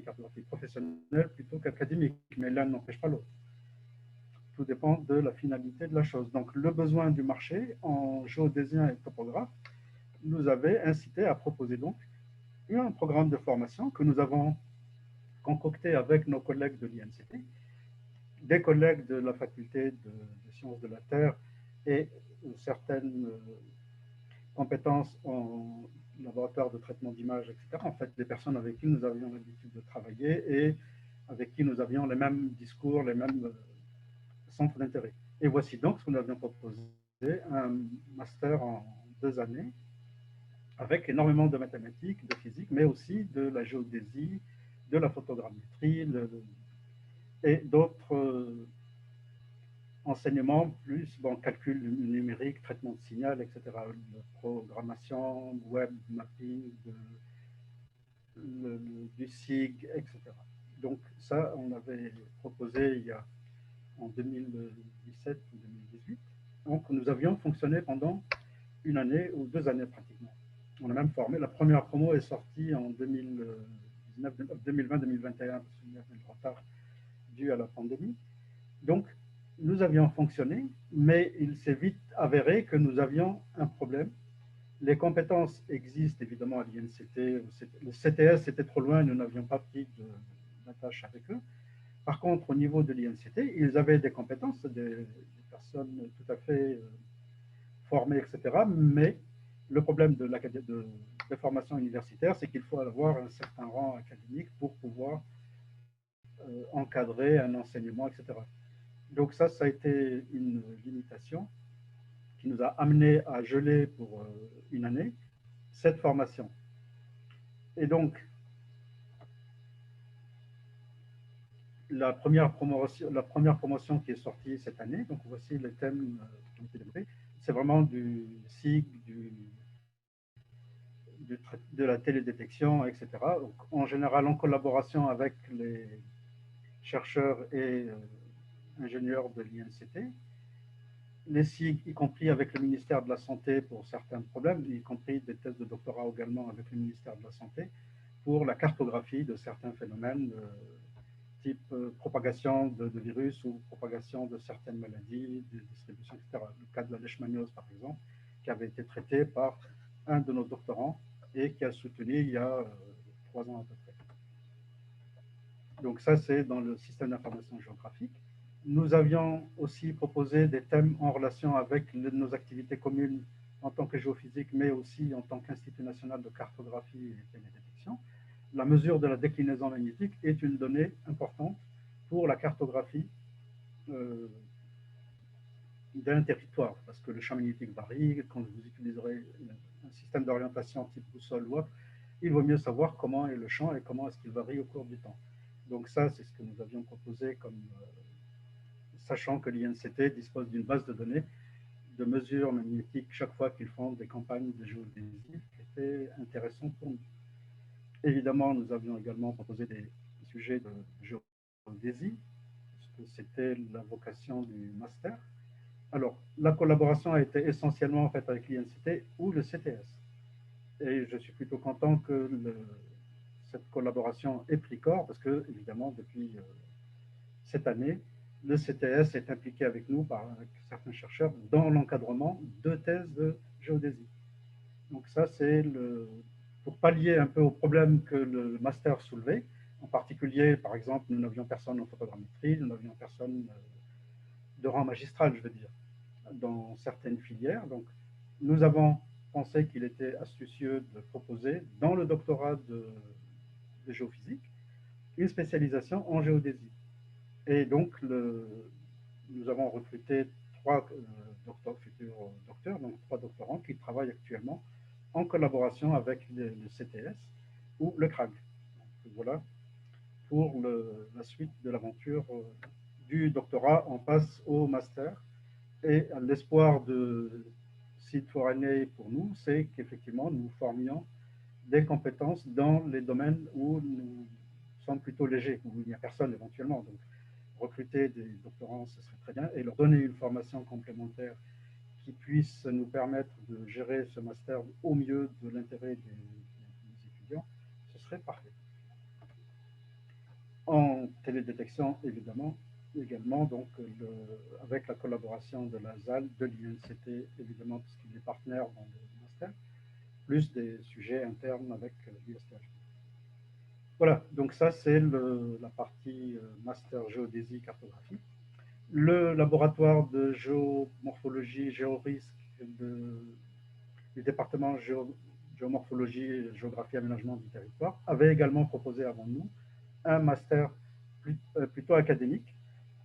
cartographie professionnelle plutôt qu'académique, mais l'un n'empêche pas l'autre. Tout dépend de la finalité de la chose. Donc, le besoin du marché en géodésien et topographe nous avait incité à proposer donc un programme de formation que nous avons concocté avec nos collègues de l'INCT, des collègues de la faculté de sciences de la Terre et certaines compétences en laboratoire de traitement d'images, etc. En fait, des personnes avec qui nous avions l'habitude de travailler et avec qui nous avions les mêmes discours, les mêmes centres d'intérêt. Et voici donc ce que nous avions proposé, un master en 2 années avec énormément de mathématiques, de physique, mais aussi de la géodésie, de la photogrammétrie et d'autres enseignements, plus bon, calcul numérique, traitement de signal, etc., de programmation, web mapping, du SIG, etc. Donc ça, on avait proposé en 2017 ou 2018. Donc nous avions fonctionné pendant une année ou 2 années pratiquement. On a même formé, la première promo est sortie en 2020-2021, parce qu'il y avait le retard dû à la pandémie. Donc, nous avions fonctionné, mais il s'est vite avéré que nous avions un problème. Les compétences existent évidemment à l'INCT. Le CTS était trop loin, nous n'avions pas pris d'attache avec eux. Par contre, au niveau de l'INCT, ils avaient des compétences, des personnes tout à fait formées, etc. Mais le problème de formation universitaire, c'est qu'il faut avoir un certain rang académique pour pouvoir encadrer un enseignement, etc. Donc ça a été une limitation qui nous a amené à geler pour une année cette formation. Et donc, la première promotion qui est sortie cette année, donc voici les thèmes qui ont été développés, c'est vraiment du SIG, de la télédétection, etc. Donc, en général, en collaboration avec les chercheurs et ingénieurs de l'INCT, les SIG, y compris avec le ministère de la Santé pour certains problèmes, y compris des thèses de doctorat également avec le ministère de la Santé, pour la cartographie de certains phénomènes type propagation de virus ou propagation de certaines maladies, de distribution, etc. Le cas de la leishmaniose, par exemple, qui avait été traité par un de nos doctorants et qui a soutenu il y a 3 ans à peu près. Donc ça, c'est dans le système d'information géographique. Nous avions aussi proposé des thèmes en relation avec nos activités communes en tant que géophysique, mais aussi en tant qu'Institut national de cartographie et télédétection. La mesure de la déclinaison magnétique est une donnée importante pour la cartographie d'un territoire, parce que le champ magnétique varie. Quand vous utiliserez un système d'orientation type boussole ou autre, il vaut mieux savoir comment est le champ et comment est-ce qu'il varie au cours du temps. Donc ça, c'est ce que nous avions proposé, comme sachant que l'INCT dispose d'une base de données de mesures magnétiques chaque fois qu'ils font des campagnes de géodésie, qui était intéressant pour nous. Évidemment, nous avions également proposé des sujets de géodésie, puisque c'était la vocation du master. Alors, la collaboration a été essentiellement faite avec l'INCT ou le CTS. Et je suis plutôt content que cette collaboration ait pris corps, parce que, évidemment, depuis cette année, le CTS est impliqué avec nous, avec certains chercheurs, dans l'encadrement de thèses de géodésie. Donc ça, c'est pour pallier un peu aux problèmes que le master soulevait. En particulier, par exemple, nous n'avions personne en photogrammétrie, nous n'avions personne de rang magistral, je veux dire, dans certaines filières. Donc, nous avons pensé qu'il était astucieux de proposer, dans le doctorat de géophysique, une spécialisation en géodésie. Et donc, nous avons recruté 3 futurs docteurs, donc 3 doctorants qui travaillent actuellement en collaboration avec le CTS ou le CRAG. Donc, voilà pour la suite de l'aventure du doctorat. On passe au master. Et l'espoir de Seed4NA pour nous, c'est qu'effectivement, nous formions des compétences dans les domaines où nous sommes plutôt légers, où il n'y a personne éventuellement. Donc, recruter des doctorants, ce serait très bien, et leur donner une formation complémentaire qui puisse nous permettre de gérer ce master au mieux de l'intérêt des étudiants, ce serait parfait. En télédétection, évidemment, également, donc, avec la collaboration de la ZAL, de l'INCT, évidemment, puisqu'il est partenaire dans le master, plus des sujets internes avec l'USTHB. Voilà, donc ça, c'est la partie master géodésie cartographie. Le laboratoire de géomorphologie, géorisque du département géomorphologie, géographie, aménagement du territoire avait également proposé avant nous un master plutôt académique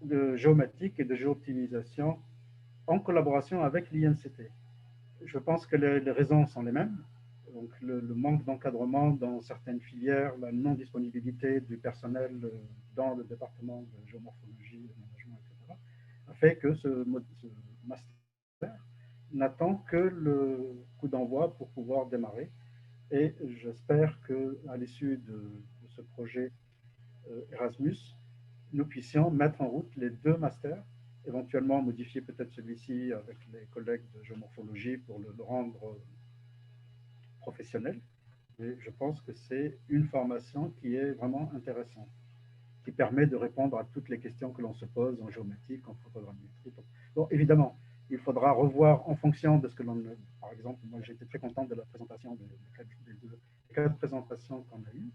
de géomatique et de géoptimisation en collaboration avec l'INCT. Je pense que les raisons sont les mêmes. Donc le manque d'encadrement dans certaines filières, la non-disponibilité du personnel dans le département de géomorphologie, aménagement, etc., a fait que ce master n'attend que le coup d'envoi pour pouvoir démarrer. Et j'espère qu'à l'issue de ce projet Erasmus, nous puissions mettre en route les 2 masters, éventuellement modifier peut-être celui-ci avec les collègues de géomorphologie pour le rendre professionnel. Mais je pense que c'est une formation qui est vraiment intéressante, qui permet de répondre à toutes les questions que l'on se pose en géométrie, en photogrammétrie. Donc évidemment, il faudra revoir en fonction de ce que l'on... Par exemple, moi j'ai été très content de la présentation des 4 présentations qu'on a eues.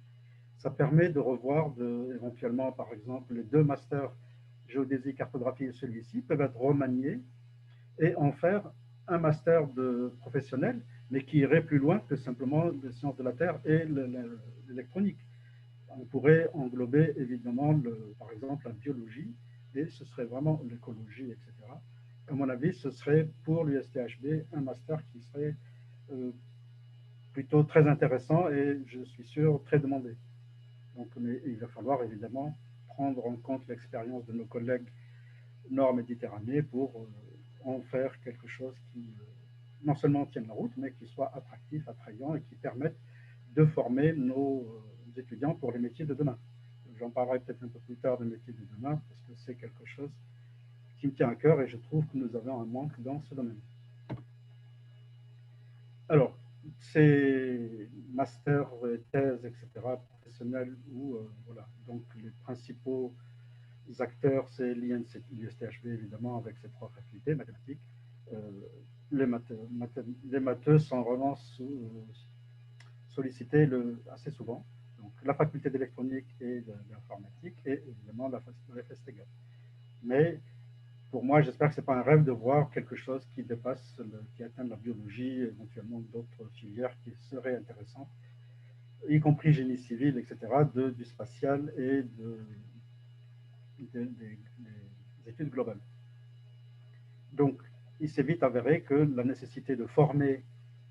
Ça permet de revoir éventuellement, par exemple, les 2 masters géodésie, cartographie et celui-ci peuvent être remaniés et en faire un master de professionnel, mais qui irait plus loin que simplement les sciences de la Terre et l'électronique. On pourrait englober évidemment, par exemple, la biologie, et ce serait vraiment l'écologie, etc. À mon avis, ce serait pour l'USTHB un master qui serait plutôt très intéressant et je suis sûr très demandé. Donc, mais il va falloir évidemment prendre en compte l'expérience de nos collègues nord-méditerranéens pour en faire quelque chose qui non seulement tienne la route, mais qui soit attractif, attrayant et qui permette de former nos étudiants pour les métiers de demain. J'en parlerai peut-être un peu plus tard des métiers de demain, parce que c'est quelque chose qui me tient à cœur et je trouve que nous avons un manque dans ce domaine. Alors, ces masters, thèses, etc., professionnels, voilà, donc les principaux acteurs, c'est l'USTHB, évidemment, avec ses 3 facultés mathématiques. Les matheux sont vraiment sollicités assez souvent. Donc, la faculté d'électronique et d'informatique et évidemment la FSTG. Mais pour moi, j'espère que ce n'est pas un rêve de voir quelque chose qui dépasse, qui atteint la biologie, éventuellement d'autres filières qui seraient intéressantes, y compris génie civil, etc., du spatial et des études globales. Donc, il s'est vite avéré que la nécessité de former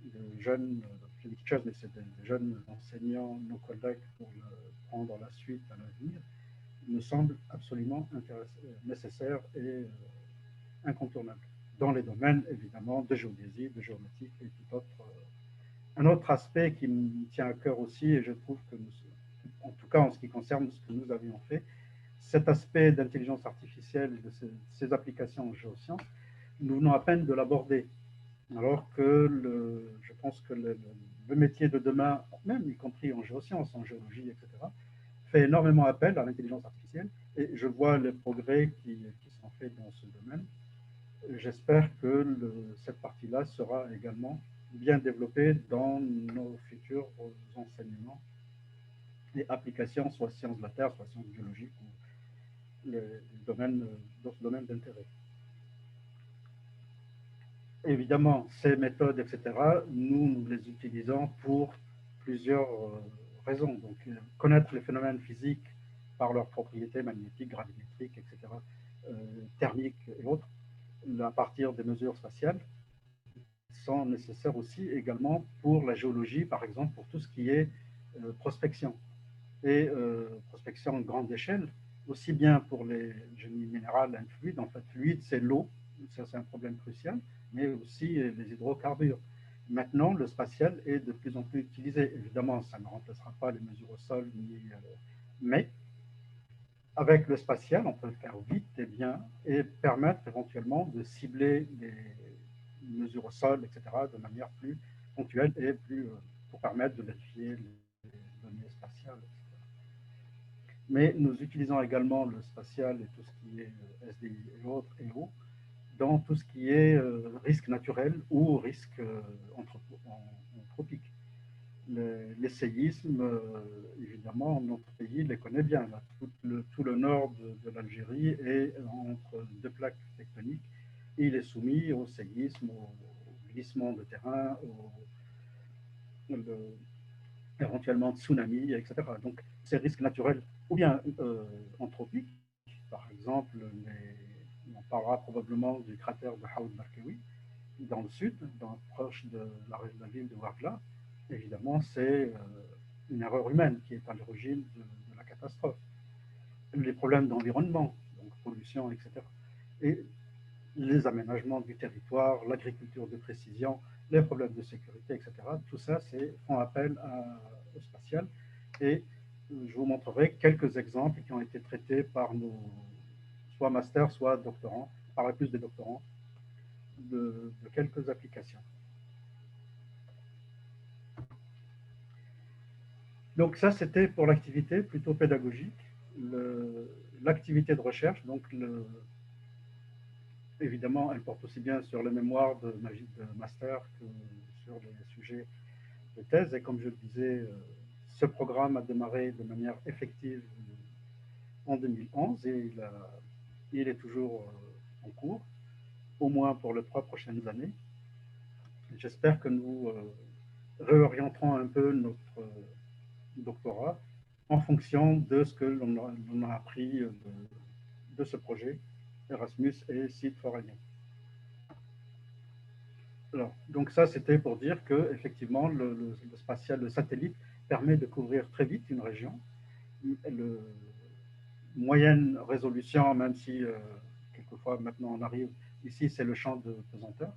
de jeunes, je dis teachers, mais c'est des jeunes enseignants, nos collègues, pour prendre la suite à l'avenir, me semble absolument nécessaire et incontournable, dans les domaines, évidemment, de géodésie, de géométrie et tout autre. Un autre aspect qui me tient à cœur aussi, et je trouve que, en tout cas en ce qui concerne ce que nous avions fait, cet aspect d'intelligence artificielle et de ces applications en géosciences, nous venons à peine de l'aborder. Alors que je pense que le métier de demain, même y compris en géosciences, en géologie, etc., fait énormément appel à l'intelligence artificielle et je vois les progrès qui sont faits dans ce domaine. J'espère que cette partie-là sera également bien développée dans nos futurs enseignements et applications, soit sciences de la Terre, soit sciences biologiques ou d'autres domaines d'intérêt. Évidemment, ces méthodes, etc., nous les utilisons pour plusieurs raisons. Donc, connaître les phénomènes physiques par leurs propriétés magnétiques, gravimétriques, etc., thermiques et autres, à partir des mesures spatiales, sont nécessaires aussi également pour la géologie, par exemple, pour tout ce qui est prospection. Et prospection à grande échelle, aussi bien pour les génies minérales et fluides. En fait, fluide, c'est l'eau, ça c'est un problème crucial, mais aussi les hydrocarbures. Maintenant, le spatial est de plus en plus utilisé. Évidemment, ça ne remplacera pas les mesures au sol, mais avec le spatial, on peut le faire vite et bien et permettre éventuellement de cibler les mesures au sol, etc., de manière plus ponctuelle et pour permettre de vérifier les données spatiales, etc. Mais nous utilisons également le spatial et tout ce qui est SDI et autres, EO, dans tout ce qui est risque naturel ou risque anthropique. Les séismes, évidemment, notre pays les connaît bien. Là, tout le nord de l'Algérie est entre deux plaques tectoniques et il est soumis au séisme, au glissement de terrain, éventuellement tsunami, etc. Donc, ces risques naturels ou bien anthropiques, par exemple, on parlera probablement du cratère de Haoud Markawi, dans le sud, proche de la ville de Ouargla. Évidemment, c'est une erreur humaine qui est à l'origine de la catastrophe. Les problèmes d'environnement, donc pollution, etc. Et les aménagements du territoire, l'agriculture de précision, les problèmes de sécurité, etc. Tout ça font appel au spatial. Et je vous montrerai quelques exemples qui ont été traités par nos soit masters, soit doctorants, par plus des doctorants, de quelques applications. Donc ça, c'était pour l'activité plutôt pédagogique. L'activité de recherche, donc évidemment, elle porte aussi bien sur le mémoire de master que sur les sujets de thèse. Et comme je le disais, ce programme a démarré de manière effective en 2011 et il est toujours en cours, au moins pour les 3 prochaines années. J'espère que nous réorienterons un peu notre doctorat en fonction de ce que l'on a appris de ce projet Erasmus et Seed for Alliance. Alors, donc ça, c'était pour dire que effectivement, le spatial, le satellite permet de couvrir très vite une région. Moyenne résolution, même si quelquefois maintenant on arrive ici, c'est le champ de pesanteur.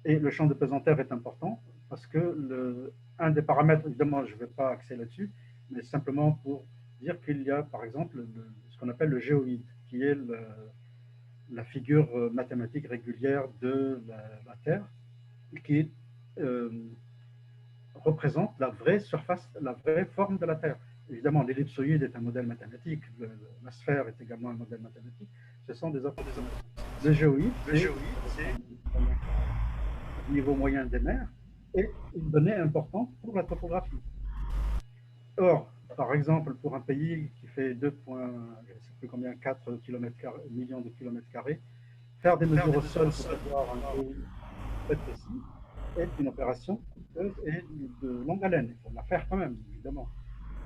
Et le champ de pesanteur est important parce que un des paramètres, évidemment, je ne vais pas axer là-dessus, mais simplement pour dire qu'il y a, par exemple, ce qu'on appelle le géoïde, qui est la figure mathématique régulière de la Terre, qui représente la vraie surface, la vraie forme de la Terre. Évidemment, l'ellipsoïde est un modèle mathématique, la sphère est également un modèle mathématique. Ce sont des approximations. Le géoïde, c'est le niveau moyen des mers et une donnée importante pour la topographie. Or, par exemple, pour un pays qui fait 4 millions de kilomètres carrés, faire des mesures au sol pour avoir un taux très précis est une opération coûteuse et de longue haleine. Il faut la faire quand même, évidemment.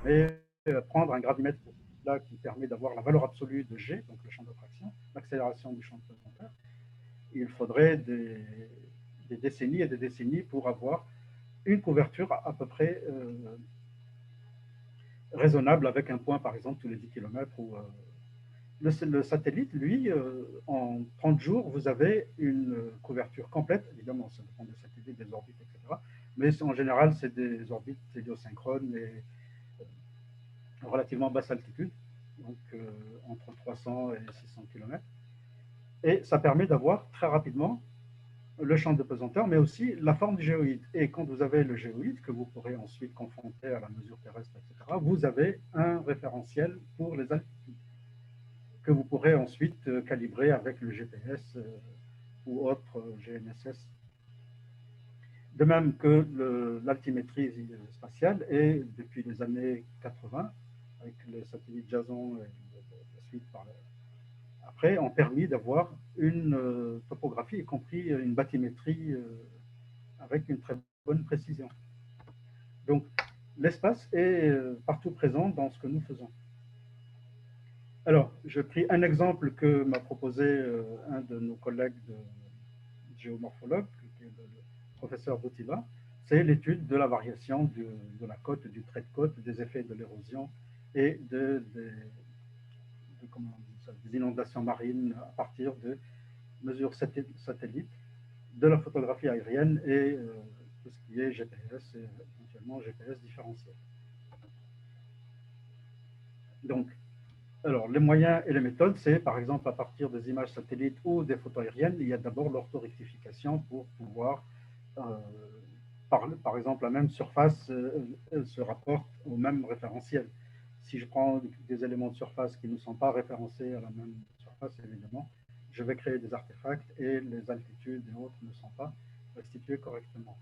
Mais prendre un gravimètre là qui permet d'avoir la valeur absolue de G, donc le champ d'attraction, l'accélération du champ de pesanteur, il faudrait des décennies et des décennies pour avoir une couverture à peu près raisonnable avec un point, par exemple, tous les 10 km. Le satellite, lui, en 30 jours, vous avez une couverture complète. Évidemment, ça dépend des satellites, des orbites, etc. Mais en général, c'est des orbites héliosynchrones et relativement basse altitude, donc entre 300 et 600 km. Et ça permet d'avoir très rapidement le champ de pesanteur, mais aussi la forme du géoïde. Et quand vous avez le géoïde, que vous pourrez ensuite confronter à la mesure terrestre, etc., vous avez un référentiel pour les altitudes que vous pourrez ensuite calibrer avec le GPS ou autre GNSS. De même que l'altimétrie spatiale, et depuis les années 80, avec les satellites Jason et la suite après, ont permis d'avoir une topographie, y compris une bathymétrie avec une très bonne précision. Donc, l'espace est partout présent dans ce que nous faisons. Alors, je pris un exemple que m'a proposé un de nos collègues géomorphologues, qui est le professeur Boutila, c'est l'étude de la variation de la côte, du trait de côte, des effets de l'érosion et des inondations marines à partir de mesures satellites, de la photographie aérienne et tout ce qui est GPS et éventuellement GPS différentiel. Donc, alors, les moyens et les méthodes, c'est par exemple à partir des images satellites ou des photos aériennes, il y a d'abord l'orthorectification pour pouvoir, par exemple, la même surface se rapporte au même référentiel. Si je prends des éléments de surface qui ne sont pas référencés à la même surface, évidemment, je vais créer des artefacts et les altitudes et autres ne sont pas restituées correctement.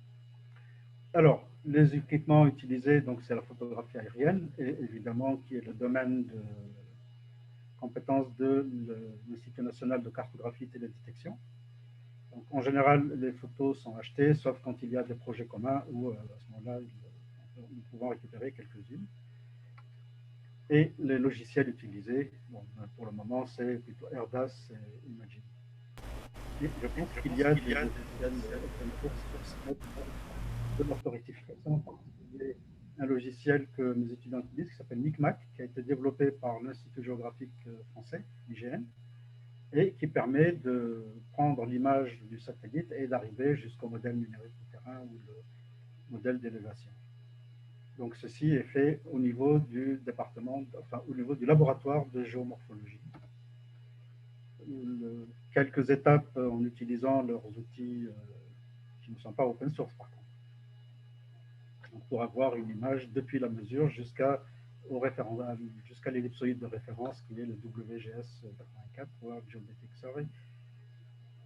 Alors, les équipements utilisés, donc c'est la photographie aérienne, et évidemment qui est le domaine de compétences de l'Institut national de cartographie et télédétection. Donc, en général, les photos sont achetées, sauf quand il y a des projets communs où, à ce moment-là, nous pouvons récupérer quelques-unes. Et les logiciels utilisés, bon, pour le moment, c'est plutôt AirDAS et Imagine. Et je pense qu'il y a des logiciels open source de l'orthorectification, en particulier un logiciel que mes étudiants utilisent qui s'appelle Micmac, qui a été développé par l'Institut géographique français, l'IGN, et qui permet de prendre l'image du satellite et d'arriver jusqu'au modèle numérique du terrain ou le modèle d'élévation. Donc ceci est fait au niveau du département, enfin au niveau du laboratoire de géomorphologie. Quelques étapes en utilisant leurs outils qui ne sont pas open source par contre. Donc, pour avoir une image depuis la mesure jusqu'à l'ellipsoïde de référence qui est le WGS 84, World Geodetic Survey,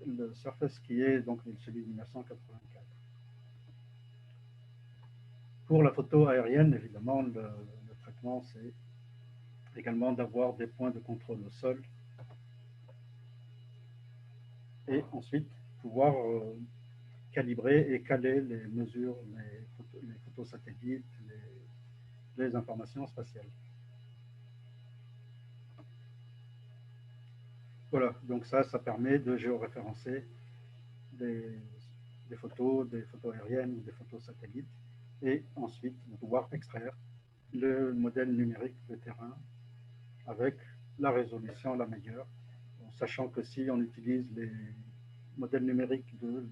le Surface qui est donc celui de 1984. Pour la photo aérienne, évidemment, le traitement, c'est également d'avoir des points de contrôle au sol et ensuite pouvoir calibrer et caler les mesures, les photos satellites, les informations spatiales. Voilà, donc ça permet de géoréférencer des photos aériennes ou des photos satellites et ensuite de pouvoir extraire le modèle numérique de terrain avec la résolution la meilleure, en sachant que si on utilise les modèles numériques de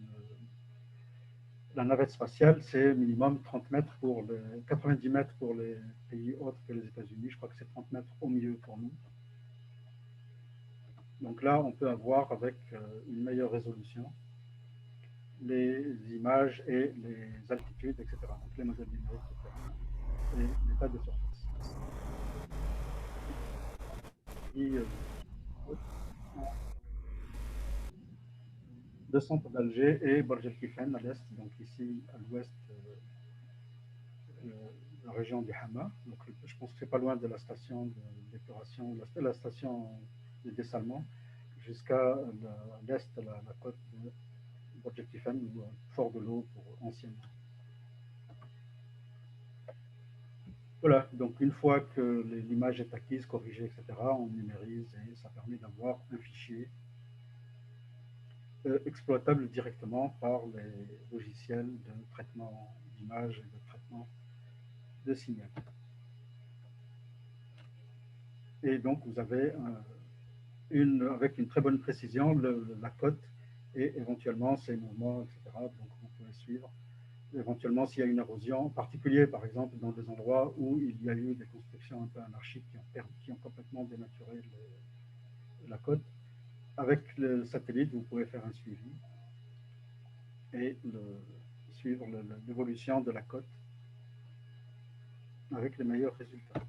la navette spatiale, c'est minimum 30 mètres 90 mètres pour les pays autres que les États-Unis. Je crois que c'est 30 mètres au mieux pour nous. Donc là, on peut avoir avec une meilleure résolution les images et les altitudes, etc. Donc les modèles numériques de terrain et l'état de surface. Le centre d'Alger et Burj El Kifan à l'est, donc ici à l'ouest, la région du Hama. Donc je pense que c'est pas loin de la station d'épuration, la station de dessalement, jusqu'à l'est, la côte de Burj El Kifan, ou Fort de l'eau pour anciennement. Voilà, donc une fois que l'image est acquise, corrigée, etc., on numérise et ça permet d'avoir un fichier exploitables directement par les logiciels de traitement d'image et de traitement de signal. Et donc, vous avez avec une très bonne précision la cote et éventuellement ses mouvements, etc. Donc, vous pouvez suivre éventuellement s'il y a une érosion, en particulier, par exemple, dans des endroits où il y a eu des constructions un peu anarchiques qui ont complètement dénaturé la cote. Avec le satellite, vous pouvez faire un suivi et suivre l'évolution de la cote avec les meilleurs résultats.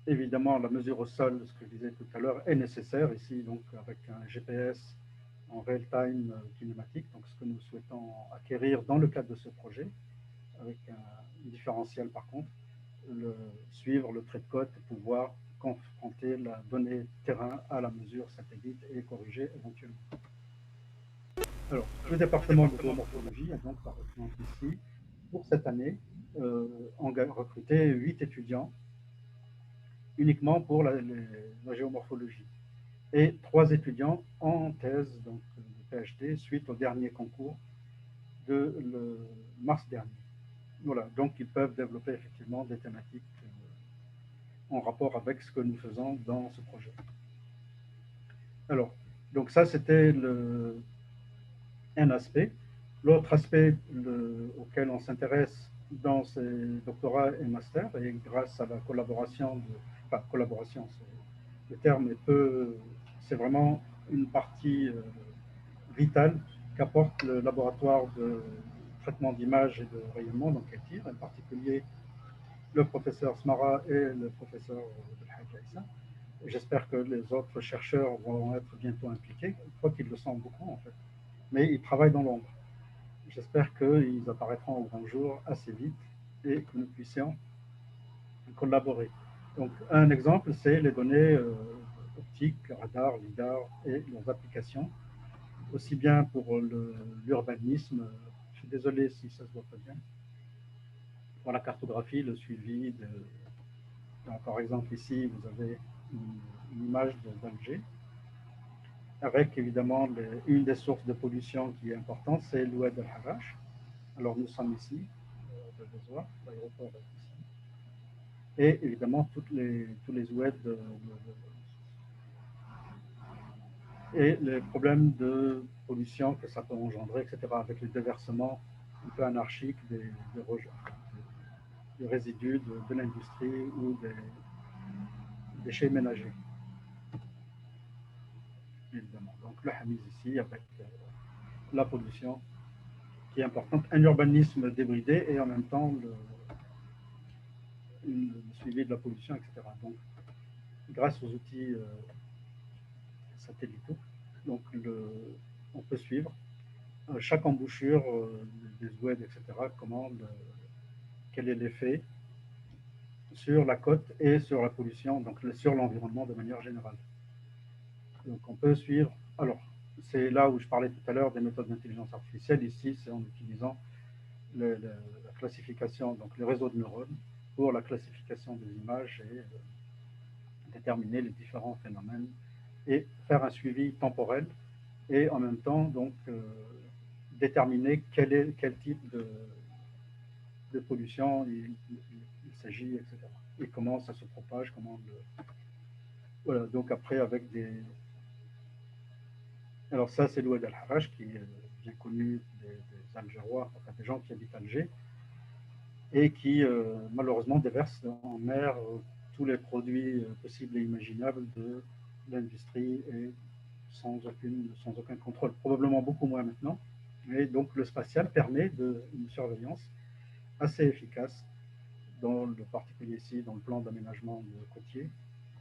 Évidemment, la mesure au sol, ce que je disais tout à l'heure, est nécessaire ici, donc avec un GPS en real-time kinématique, donc ce que nous souhaitons acquérir dans le cadre de ce projet, avec un différentiel par contre, suivre le trait de côte et pouvoir confronter la donnée terrain à la mesure satellite et corriger éventuellement. Alors, le département de géomorphologie a donc, par exemple ici, pour cette année, recruté 8 étudiants uniquement pour la géomorphologie et 3 étudiants en thèse, donc de PhD, suite au dernier concours de mars dernier. Voilà, donc ils peuvent développer effectivement des thématiques en rapport avec ce que nous faisons dans ce projet. Alors, donc ça c'était un aspect. L'autre aspect auquel on s'intéresse dans ces doctorats et masters, et grâce à la collaboration, collaboration, le terme est peu, c'est vraiment une partie vitale qu'apporte le laboratoire de traitement d'image et de rayonnement, donc ETIR, en particulier le professeur Smara et le professeur Belhadja. J'espère que les autres chercheurs vont être bientôt impliqués. Je crois qu'ils le sont beaucoup en fait, mais ils travaillent dans l'ombre. J'espère qu'ils apparaîtront au grand jour assez vite et que nous puissions collaborer. Donc, un exemple, c'est les données optiques, radar, lidar et leurs applications, aussi bien pour l'urbanisme, je suis désolé si ça se voit pas bien, pour la cartographie, le suivi de... Donc, par exemple, ici, vous avez une image d'Alger, avec évidemment une des sources de pollution qui est importante, c'est l'Oued el-Harash. Alors, nous sommes ici, de Bezoar, l'aéroport est ici. Et évidemment, tous les oueds et les problèmes de pollution que ça peut engendrer, etc., avec les déversements un peu anarchiques des résidus de l'industrie ou des déchets ménagers. Évidemment. Donc le Hamis ici, avec la pollution qui est importante, un urbanisme débridé et en même temps le suivi de la pollution, etc. Donc, grâce aux outils satellitaux, donc on peut suivre chaque embouchure des oueds, etc., quel est l'effet sur la côte et sur la pollution, donc sur l'environnement de manière générale. Donc on peut suivre, alors c'est là où je parlais tout à l'heure des méthodes d'intelligence artificielle, ici c'est en utilisant la classification, donc le réseau de neurones pour la classification des images et déterminer les différents phénomènes et faire un suivi temporel et en même temps donc déterminer quel type de pollution il s'agit, etc. Et comment ça se propage, Voilà, donc après avec des... Alors ça c'est l'Oued el-Harash qui est bien connu des Algérois, enfin des gens qui habitent Alger, et qui malheureusement déverse en mer tous les produits possibles et imaginables de l'industrie et sans aucun contrôle. Probablement beaucoup moins maintenant. Et donc le spatial permet une surveillance assez efficace, dans le particulier ici, dans le plan d'aménagement côtier,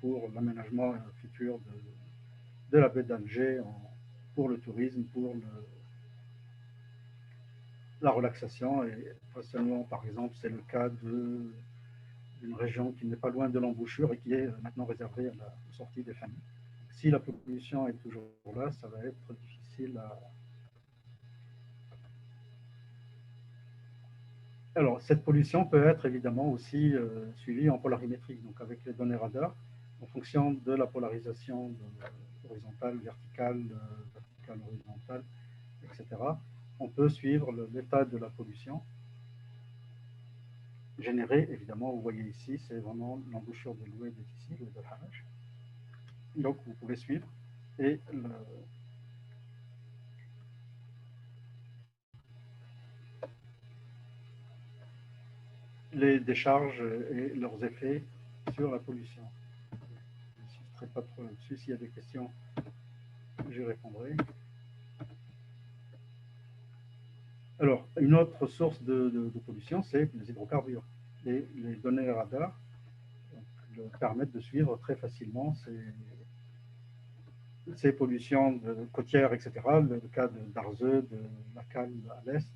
pour l'aménagement futur de la baie d'Alger pour le tourisme, pour la relaxation, et pas seulement, par exemple, c'est le cas d'une région qui n'est pas loin de l'embouchure et qui est maintenant réservée à la sortie des familles. Si la pollution est toujours là, ça va être difficile à... Alors, cette pollution peut être évidemment aussi suivie en polarimétrie, donc avec les données radar, en fonction de la polarisation horizontale, verticale, verticale, horizontale, etc. On peut suivre l'état de la pollution générée, évidemment, vous voyez ici, c'est vraiment l'embouchure de l'Oued est ici, l'Oued al-Haraj. Donc, vous pouvez suivre. Et les décharges et leurs effets sur la pollution. Je n'insisterai pas trop là-dessus. S'il y a des questions, j'y répondrai. Alors, une autre source de pollution, c'est les hydrocarbures. Et les données radar permettent de suivre très facilement ces pollutions côtières, etc. Le cas d'Arzeu, de la Cale à l'est.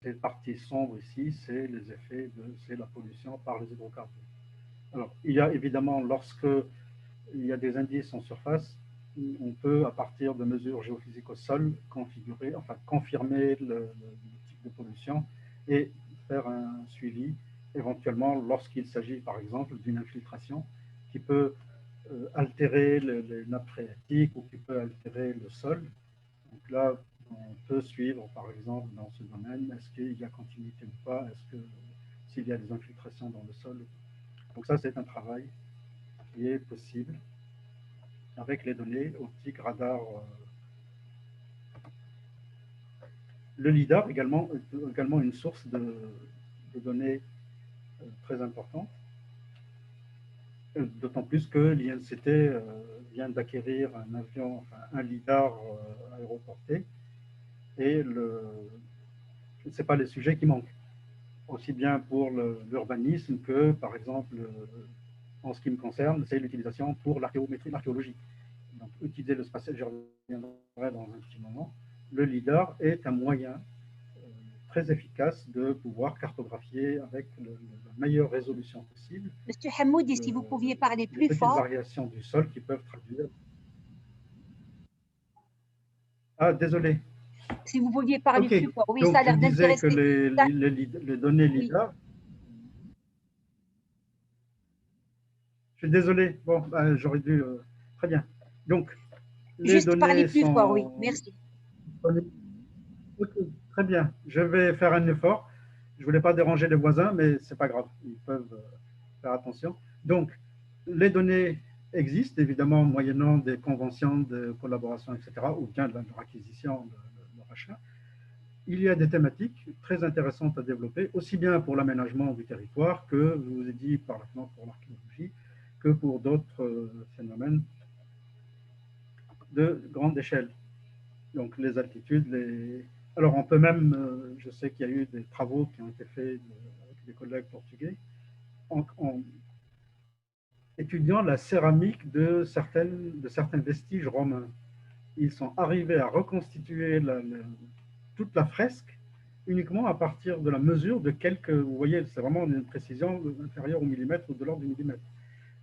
Cette partie sombre ici, c'est les effets c'est la pollution par les hydrocarbures. Alors, il y a évidemment, lorsque il y a des indices en surface, on peut, à partir de mesures géophysiques au sol, confirmer le type de pollution et faire un suivi, éventuellement lorsqu'il s'agit, par exemple, d'une infiltration qui peut altérer les nappes phréatiques ou qui peut altérer le sol. Donc là, on peut suivre, par exemple, dans ce domaine, est-ce qu'il y a continuité ou pas, s'il y a des infiltrations dans le sol. Donc ça, c'est un travail qui est possible avec les données optiques, radar. Le LIDAR également est également une source de données très importante, d'autant plus que l'INCT vient d'acquérir un avion, un LIDAR aéroporté, et ce n'est pas les sujets qui manquent, aussi bien pour l'urbanisme que, par exemple, en ce qui me concerne, c'est l'utilisation pour l'archéologie. Donc, utiliser le spatial, je reviendrai dans un petit moment. Le LIDAR est un moyen très efficace de pouvoir cartographier avec la meilleure résolution possible. Monsieur Hamoudi, si vous pouviez parler plus fort. Les variations du sol qui peuvent traduire. Ah, désolé. Si vous pouviez parler plus fort. Oui, donc, ça a l'air d'intéresser. Les données LIDAR. Oui. Je suis désolé. Bon, j'aurais dû. Très bien. Donc, juste parler plus fort, oui. Merci. Ok, très bien. Je vais faire un effort. Je ne voulais pas déranger les voisins, mais ce n'est pas grave. Ils peuvent faire attention. Donc, les données existent, évidemment, moyennant des conventions de collaboration, etc., ou bien de leur acquisition, de leur achat. Il y a des thématiques très intéressantes à développer, aussi bien pour l'aménagement du territoire que, je vous ai dit, par exemple, pour l'archéologie, que pour d'autres phénomènes de grande échelle. Donc, les altitudes, Alors, on peut même, je sais qu'il y a eu des travaux qui ont été faits avec des collègues portugais, en étudiant la céramique de certains vestiges romains. Ils sont arrivés à reconstituer toute la fresque uniquement à partir de la mesure de quelques, vous voyez, c'est vraiment une précision inférieure au millimètre ou de l'ordre du millimètre.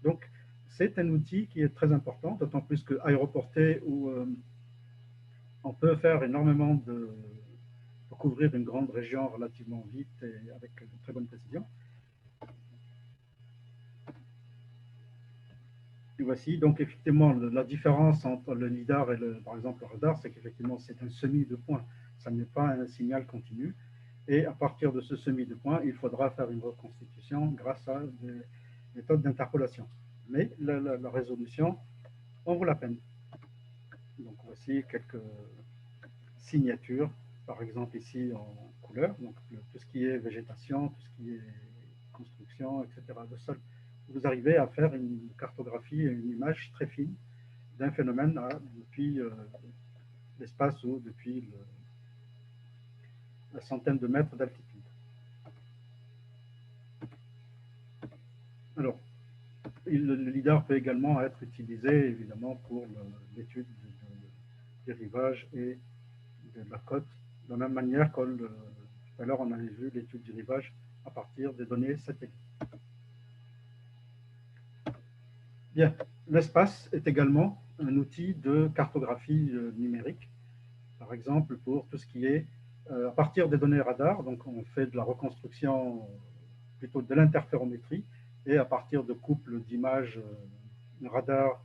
Donc, c'est un outil qui est très important, d'autant plus qu'aéroporté, où on peut faire énormément pour couvrir une grande région relativement vite et avec une très bonne précision. Et voici, donc effectivement, la différence entre le LIDAR et, par exemple, le radar, c'est qu'effectivement, c'est un semis de points. Ça n'est pas un signal continu. Et à partir de ce semis de points, il faudra faire une reconstitution grâce à des méthodes d'interpolation. Mais la résolution en vaut la peine. Donc, voici quelques signatures, par exemple ici en couleur, donc tout ce qui est végétation, tout ce qui est construction, etc. de sol. Vous arrivez à faire une cartographie et une image très fine d'un phénomène depuis l'espace ou depuis la centaine de mètres d'altitude. Alors, le LIDAR peut également être utilisé, évidemment, pour l'étude des rivages et de la côte, de la même manière que tout à l'heure, on avait vu l'étude du rivage à partir des données satellites. Bien, l'espace est également un outil de cartographie numérique, par exemple pour tout ce qui est à partir des données radar, donc on fait de la reconstruction plutôt de l'interférométrie, et à partir de couples d'images radars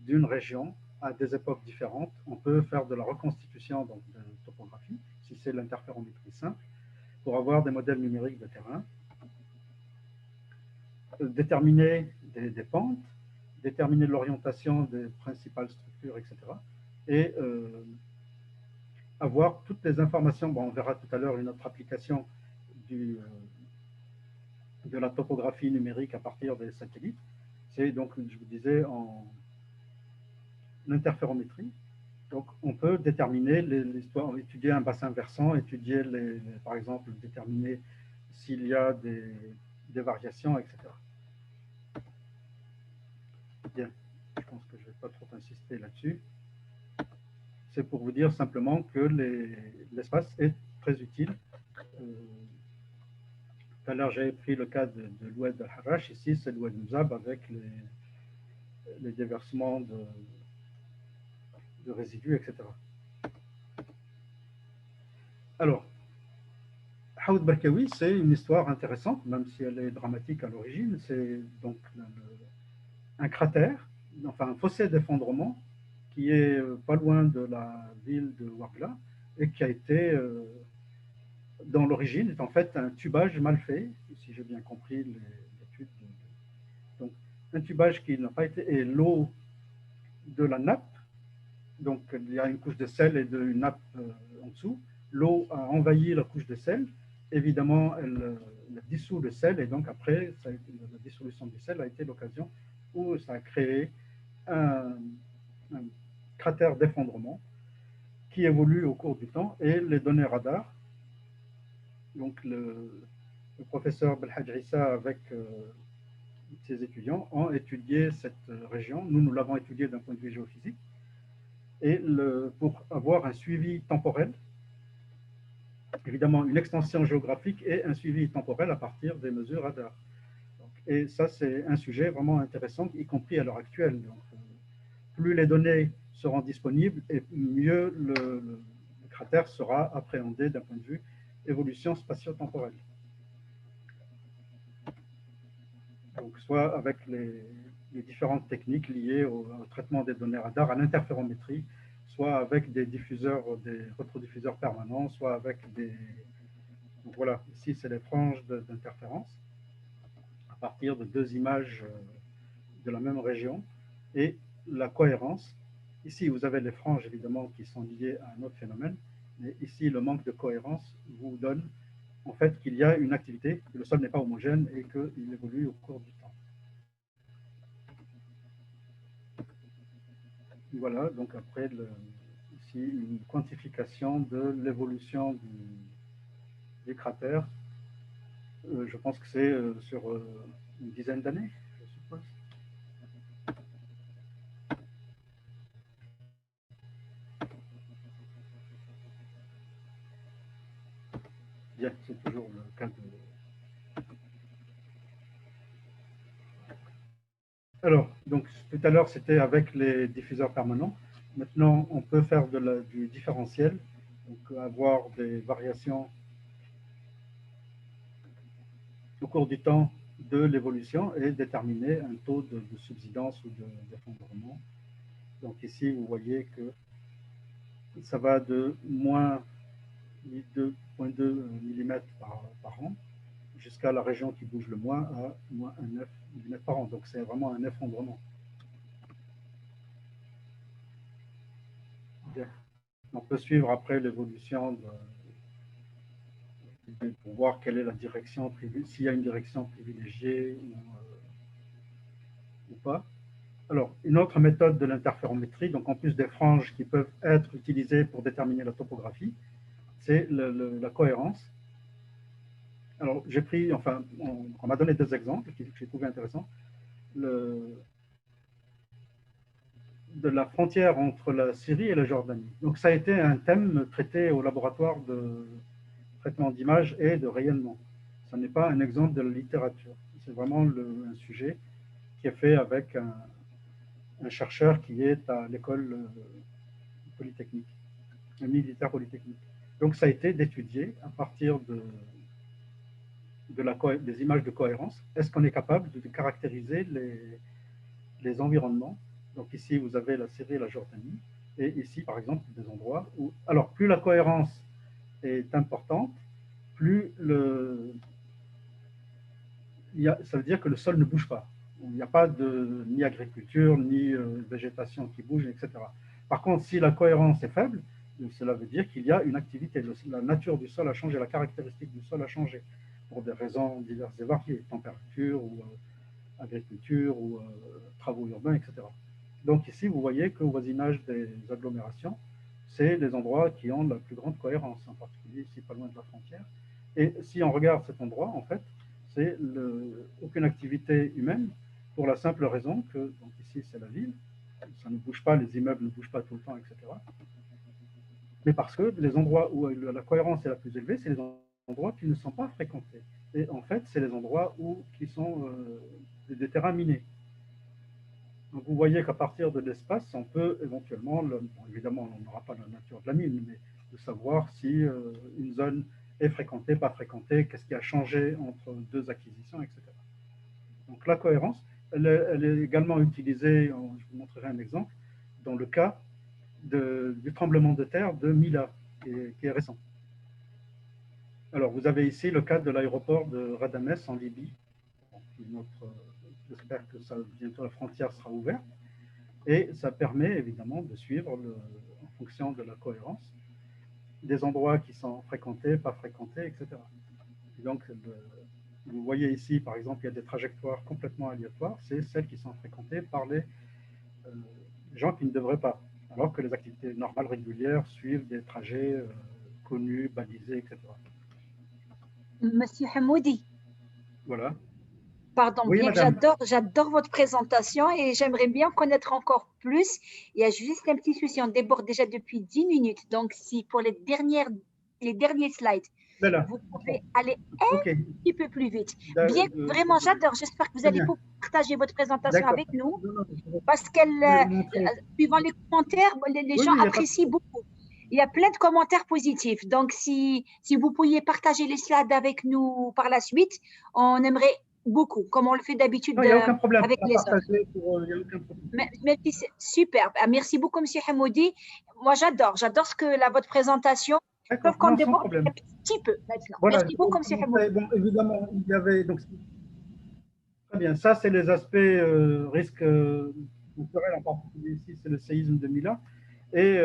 d'une région à des époques différentes. On peut faire de la reconstitution donc, de topographie, si c'est l'interférométrie simple, pour avoir des modèles numériques de terrain, déterminer des pentes, déterminer l'orientation des principales structures, etc. Et avoir toutes les informations. Bon, on verra tout à l'heure une autre application de la topographie numérique à partir des satellites. C'est donc, je vous disais, en interférométrie. Donc, on peut déterminer l'histoire, étudier un bassin versant, étudier, par exemple, déterminer s'il y a des variations, etc. Bien, je pense que je ne vais pas trop insister là-dessus. C'est pour vous dire simplement que l'espace est très utile. Tout à l'heure, j'avais pris le cas de l'oued al-Harash. Ici, c'est l'oued Mzab avec les déversements de résidus, etc. Alors, Haoud Barkawi, c'est une histoire intéressante, même si elle est dramatique à l'origine. C'est donc un cratère, enfin un fossé d'effondrement qui est pas loin de la ville de Ouargla et qui a été, dans l'origine, est en fait un tubage mal fait, si j'ai bien compris l'étude. Donc, un tubage qui n'a pas été, et l'eau de la nappe, donc il y a une couche de sel et une nappe en dessous, l'eau a envahi la couche de sel, évidemment elle dissout le sel et donc après la dissolution du sel a été l'occasion où ça a créé un cratère d'effondrement qui évolue au cours du temps et les données radar. Donc le professeur Belhadj Issa avec ses étudiants ont étudié cette région. Nous l'avons étudiée d'un point de vue géophysique. Et pour avoir un suivi temporel, évidemment une extension géographique et un suivi temporel à partir des mesures radar. Et ça, c'est un sujet vraiment intéressant, y compris à l'heure actuelle. Donc, plus les données seront disponibles, et mieux le cratère sera appréhendé d'un point de vue évolution spatio-temporelle. Donc, soit avec les différentes techniques liées au traitement des données radar, à l'interférométrie, soit avec des diffuseurs, des rétrodiffuseurs permanents, soit avec des... Donc voilà, ici c'est les franges d'interférence à partir de deux images de la même région et la cohérence. Ici, vous avez les franges évidemment qui sont liées à un autre phénomène, mais ici, le manque de cohérence vous donne en fait qu'il y a une activité, que le sol n'est pas homogène et qu'il évolue au cours du temps. Voilà, donc après, ici, une quantification de l'évolution des cratères. Je pense que c'est sur une dizaine d'années, je suppose. Bien, c'est toujours le cas de... Alors, donc tout à l'heure, c'était avec les diffuseurs permanents. Maintenant, on peut faire du différentiel, donc avoir des variations au cours du temps de l'évolution et déterminer un taux de subsidence ou d'effondrement. Donc ici, vous voyez que ça va de moins 2,2 mm par an jusqu'à la région qui bouge le moins à moins 1,9 mm par an. Donc c'est vraiment un effondrement. Bien. On peut suivre après l'évolution pour voir quelle est la direction privilégiée, s'il y a une direction privilégiée ou pas. Alors, une autre méthode de l'interférométrie, donc en plus des franges qui peuvent être utilisées pour déterminer la topographie, c'est la cohérence. Alors, j'ai pris, enfin, on m'a donné deux exemples que j'ai trouvé intéressants. De la frontière entre la Syrie et la Jordanie. Donc, ça a été un thème traité au laboratoire de traitement d'images et de rayonnement. Ce n'est pas un exemple de la littérature. C'est vraiment un sujet qui est fait avec un chercheur qui est à l'école polytechnique, un militaire polytechnique. Donc, ça a été d'étudier à partir des images de cohérence. Est-ce qu'on est capable de caractériser les environnements. Donc ici, vous avez la Syrie et la Jordanie. Et ici, par exemple, des endroits où… Alors, plus la cohérence est importante, plus ça veut dire que le sol ne bouge pas. Il n'y a pas ni agriculture, ni végétation qui bouge, etc. Par contre, si la cohérence est faible, cela veut dire qu'il y a une activité. La nature du sol a changé, la caractéristique du sol a changé pour des raisons diverses et variées, température ou agriculture ou travaux urbains, etc. Donc ici, vous voyez qu'au voisinage des agglomérations, c'est les endroits qui ont la plus grande cohérence, en particulier ici, pas loin de la frontière. Et si on regarde cet endroit, en fait, c'est aucune activité humaine, pour la simple raison que, donc ici, c'est la ville, ça ne bouge pas, les immeubles ne bougent pas tout le temps, etc. Mais parce que les endroits où la cohérence est la plus élevée, c'est les endroits qui ne sont pas fréquentés. Et en fait, c'est les endroits qui sont des terrains minés. Donc vous voyez qu'à partir de l'espace, on peut éventuellement, bon, évidemment on n'aura pas la nature de la mine, mais de savoir si une zone est fréquentée, pas fréquentée, qu'est-ce qui a changé entre deux acquisitions, etc. Donc la cohérence, elle est également utilisée, je vous montrerai un exemple, dans le cas du tremblement de terre de Mila, qui est récent. Alors vous avez ici le cas de l'aéroport de Radames en Libye. J'espère que bientôt la frontière sera ouverte. Et ça permet évidemment de suivre, en fonction de la cohérence, des endroits qui sont fréquentés, pas fréquentés, etc. Et donc, vous voyez ici, par exemple, il y a des trajectoires complètement aléatoires, c'est celles qui sont fréquentées par les gens qui ne devraient pas, alors que les activités normales, régulières, suivent des trajets connus, balisés, etc. Monsieur Hamoudi. Voilà. Pardon, oui, bien madame. que j'adore votre présentation et j'aimerais bien connaître encore plus. Il y a juste un petit souci, on déborde déjà depuis 10 minutes. Donc, si pour les derniers slides, Voilà. vous pouvez aller un petit peu plus vite. Bien, vraiment, j'adore. J'espère que vous allez partager votre présentation avec nous parce suivant les commentaires, les gens apprécient beaucoup. Il y a plein de commentaires positifs. Donc, si vous pouviez partager les slides avec nous par la suite, on aimerait beaucoup, comme on le fait d'habitude avec les autres. Merci, super. Merci beaucoup, Monsieur Hamoudi. Moi, j'adore votre présentation. Sauf qu'on déborde un petit peu maintenant. Voilà, merci beaucoup, Monsieur Hamoudi. Bon, évidemment, il y avait… Donc, très bien, ça, c'est les aspects risques naturels, en particulier ici, c'est le séisme de Mila. Et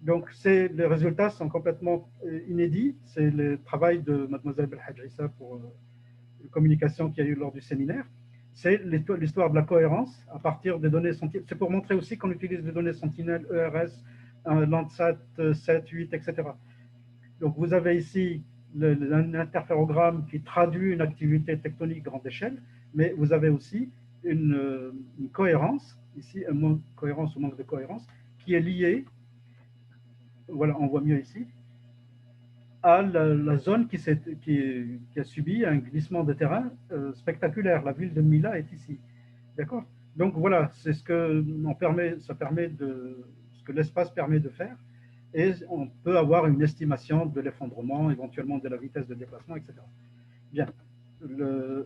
donc, les résultats sont complètement inédits. C'est le travail de Mademoiselle Belhadjissa pour la communication qu'il y a eu lors du séminaire. C'est l'histoire de la cohérence à partir des données sentinelles. C'est pour montrer aussi qu'on utilise des données sentinelles, ERS, Landsat 7, 8, etc. Donc, vous avez ici un interférogramme qui traduit une activité tectonique grande échelle, mais vous avez aussi une cohérence, ici, un manque de cohérence ou manque de cohérence, qui est liée, voilà, on voit mieux ici, à la zone qui a subi un glissement de terrain spectaculaire. La ville de Mila est ici. D'accord? Donc voilà, c'est ce que l'espace permet de faire. Et on peut avoir une estimation de l'effondrement, éventuellement de la vitesse de déplacement, etc. Bien.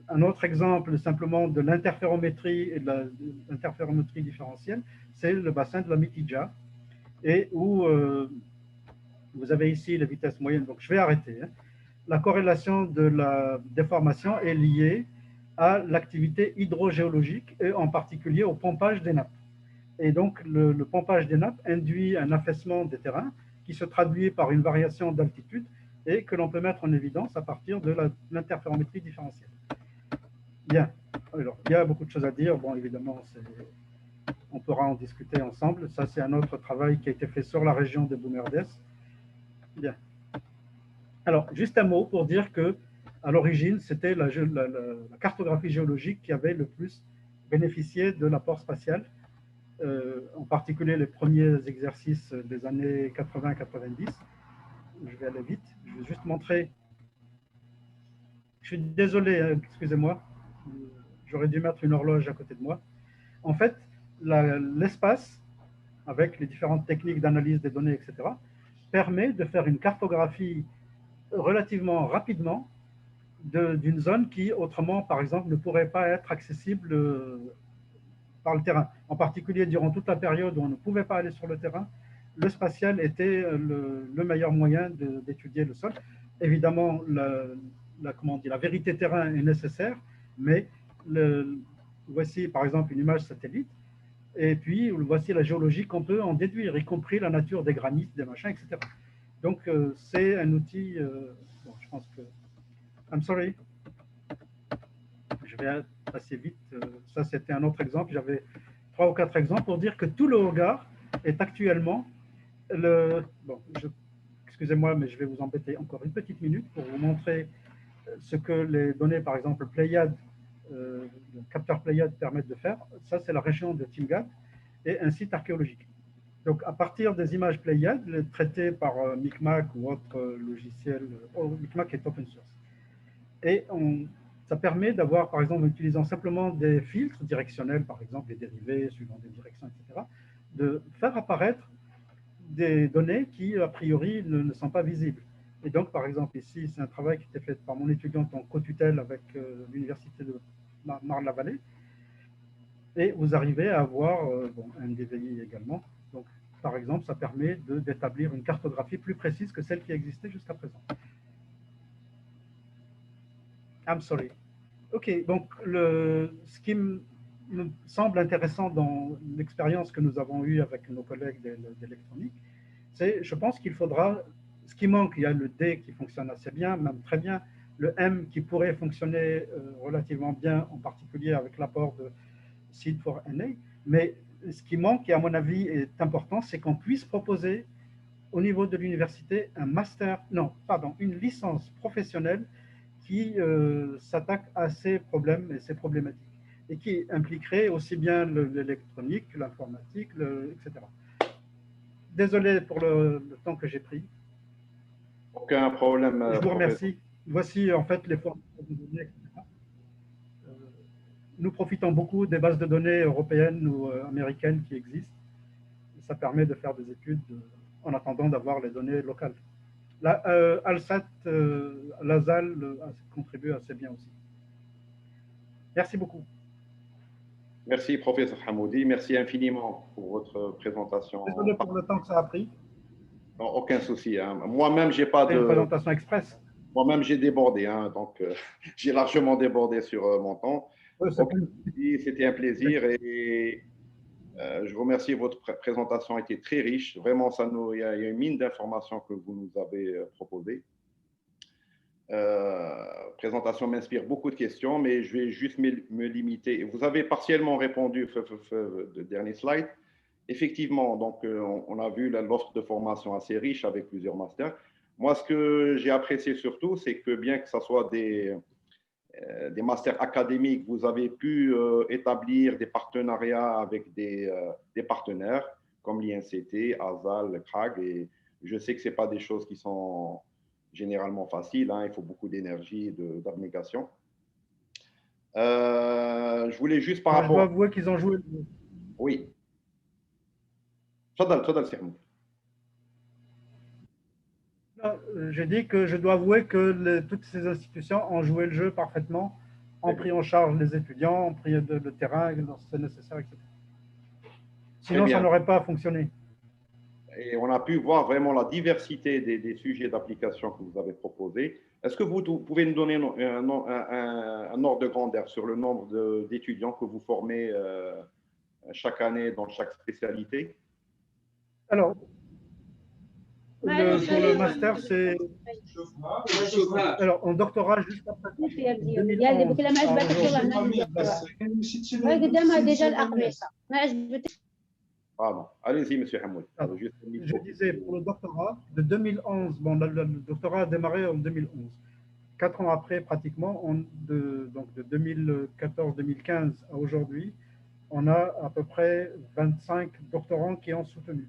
Un autre exemple simplement de l'interférométrie et de l'interférométrie différentielle, c'est le bassin de la Mitidja, et où vous avez ici les vitesses moyennes. Donc je vais arrêter. La corrélation de la déformation est liée à l'activité hydrogéologique et en particulier au pompage des nappes. Et donc, le pompage des nappes induit un affaissement des terrains qui se traduit par une variation d'altitude et que l'on peut mettre en évidence à partir de l'interférométrie différentielle. Bien. Alors, il y a beaucoup de choses à dire. Bon, évidemment, on pourra en discuter ensemble. Ça, c'est un autre travail qui a été fait sur la région de Boumerdès. Bien. Alors, juste un mot pour dire que à l'origine, c'était la cartographie géologique qui avait le plus bénéficié de l'apport spatial. En particulier les premiers exercices des années 80-90. Je vais aller vite. Je vais juste montrer. Je suis désolé, excusez-moi. J'aurais dû mettre une horloge à côté de moi. En fait, l'espace, avec les différentes techniques d'analyse des données, etc., permet de faire une cartographie relativement rapidement d'une zone qui, autrement, par exemple, ne pourrait pas être accessible par le terrain. En particulier, durant toute la période où on ne pouvait pas aller sur le terrain, le spatial était le meilleur moyen d'étudier le sol. Évidemment, la vérité terrain est nécessaire, mais voici par exemple une image satellite, et puis voici la géologie qu'on peut en déduire, y compris la nature des granites, des machins, etc. Donc c'est un outil, bon, je pense que... I'm sorry. Je vais assez vite. Ça, c'était un autre exemple. J'avais 3 ou 4 exemples pour dire que tout le regard est actuellement bon, excusez-moi, mais je vais vous embêter encore une petite minute pour vous montrer ce que les données, par exemple, Pléiade, le capteur Pléiade permettent de faire. Ça, c'est la région de Timgad et un site archéologique. Donc, à partir des images Pléiade, traitées par Micmac ou autre logiciel, Micmac est open source. Et ça permet d'avoir, par exemple, en utilisant simplement des filtres directionnels, par exemple, des dérivés suivant des directions, etc., de faire apparaître des données qui, a priori, ne sont pas visibles. Et donc, par exemple, ici, c'est un travail qui était fait par mon étudiante en co-tutelle avec l'université de Marne-la-Vallée. Et vous arrivez à avoir bon, un DVI également. Donc, par exemple, ça permet d'établir une cartographie plus précise que celle qui existait jusqu'à présent. I'm sorry. OK, donc ce qui me semble intéressant dans l'expérience que nous avons eue avec nos collègues d'électronique, c'est, je pense qu'il faudra, ce qui manque, il y a le D qui fonctionne assez bien, même très bien, le M qui pourrait fonctionner relativement bien, en particulier avec l'apport de Seed4NA, mais ce qui manque, et à mon avis est important, c'est qu'on puisse proposer au niveau de l'université un master, non, pardon, une licence professionnelle qui s'attaque à ces problèmes et ces problématiques, et qui impliquerait aussi bien l'électronique, l'informatique, etc. Désolé pour le temps que j'ai pris. Aucun problème. Je vous remercie. Voici en fait les formes de données, etc. Nous profitons beaucoup des bases de données européennes ou américaines qui existent. Ça permet de faire des études en attendant d'avoir les données locales. Alsat, Lazal contribue assez bien aussi. Merci beaucoup. Merci, professeur Hamoudi. Merci infiniment pour votre présentation. Désolé pour le temps que ça a pris. Non, aucun souci. Hein. Moi-même, j'ai pas de... une présentation express. Moi-même, j'ai débordé. Hein, donc, j'ai largement débordé sur mon temps. Oui, c'était un plaisir et je vous remercie. Votre présentation a été très riche. Vraiment, il y a une mine d'informations que vous nous avez proposées. Présentation m'inspire beaucoup de questions, mais je vais juste me limiter. Vous avez partiellement répondu, le dernier slide. Effectivement, donc, on a vu l'offre de formation assez riche avec plusieurs masters. Moi, ce que j'ai apprécié surtout, c'est que bien que ce soit des masters académiques, vous avez pu établir des partenariats avec des partenaires comme l'INCT, ASAL, CRAG, et je sais que ce n'est pas des choses qui sont généralement faciles, hein, il faut beaucoup d'énergie et d'abnégation. Je voulais juste par rapport... Je dois avouer qu'ils ont joué. Oui. Tfadal, Sirmoud. J'ai dit que je dois avouer que toutes ces institutions ont joué le jeu parfaitement, ont pris en charge les étudiants, ont pris le terrain lorsque c'est nécessaire, etc. Sinon, ça n'aurait pas fonctionné. Et on a pu voir vraiment la diversité des sujets d'application que vous avez proposés. Est-ce que vous pouvez nous donner un ordre de grandeur sur le nombre d'étudiants que vous formez chaque année dans chaque spécialité? Alors, pour le master, c'est... Alors, en doctorat, juste après... Pardon. Allez-y, M. Hamoud. Je disais, pour le doctorat, de 2011, bon, le doctorat a démarré en 2011. 4 ans après, pratiquement, donc de 2014-2015 à aujourd'hui, on a à peu près 25 doctorants qui ont soutenu.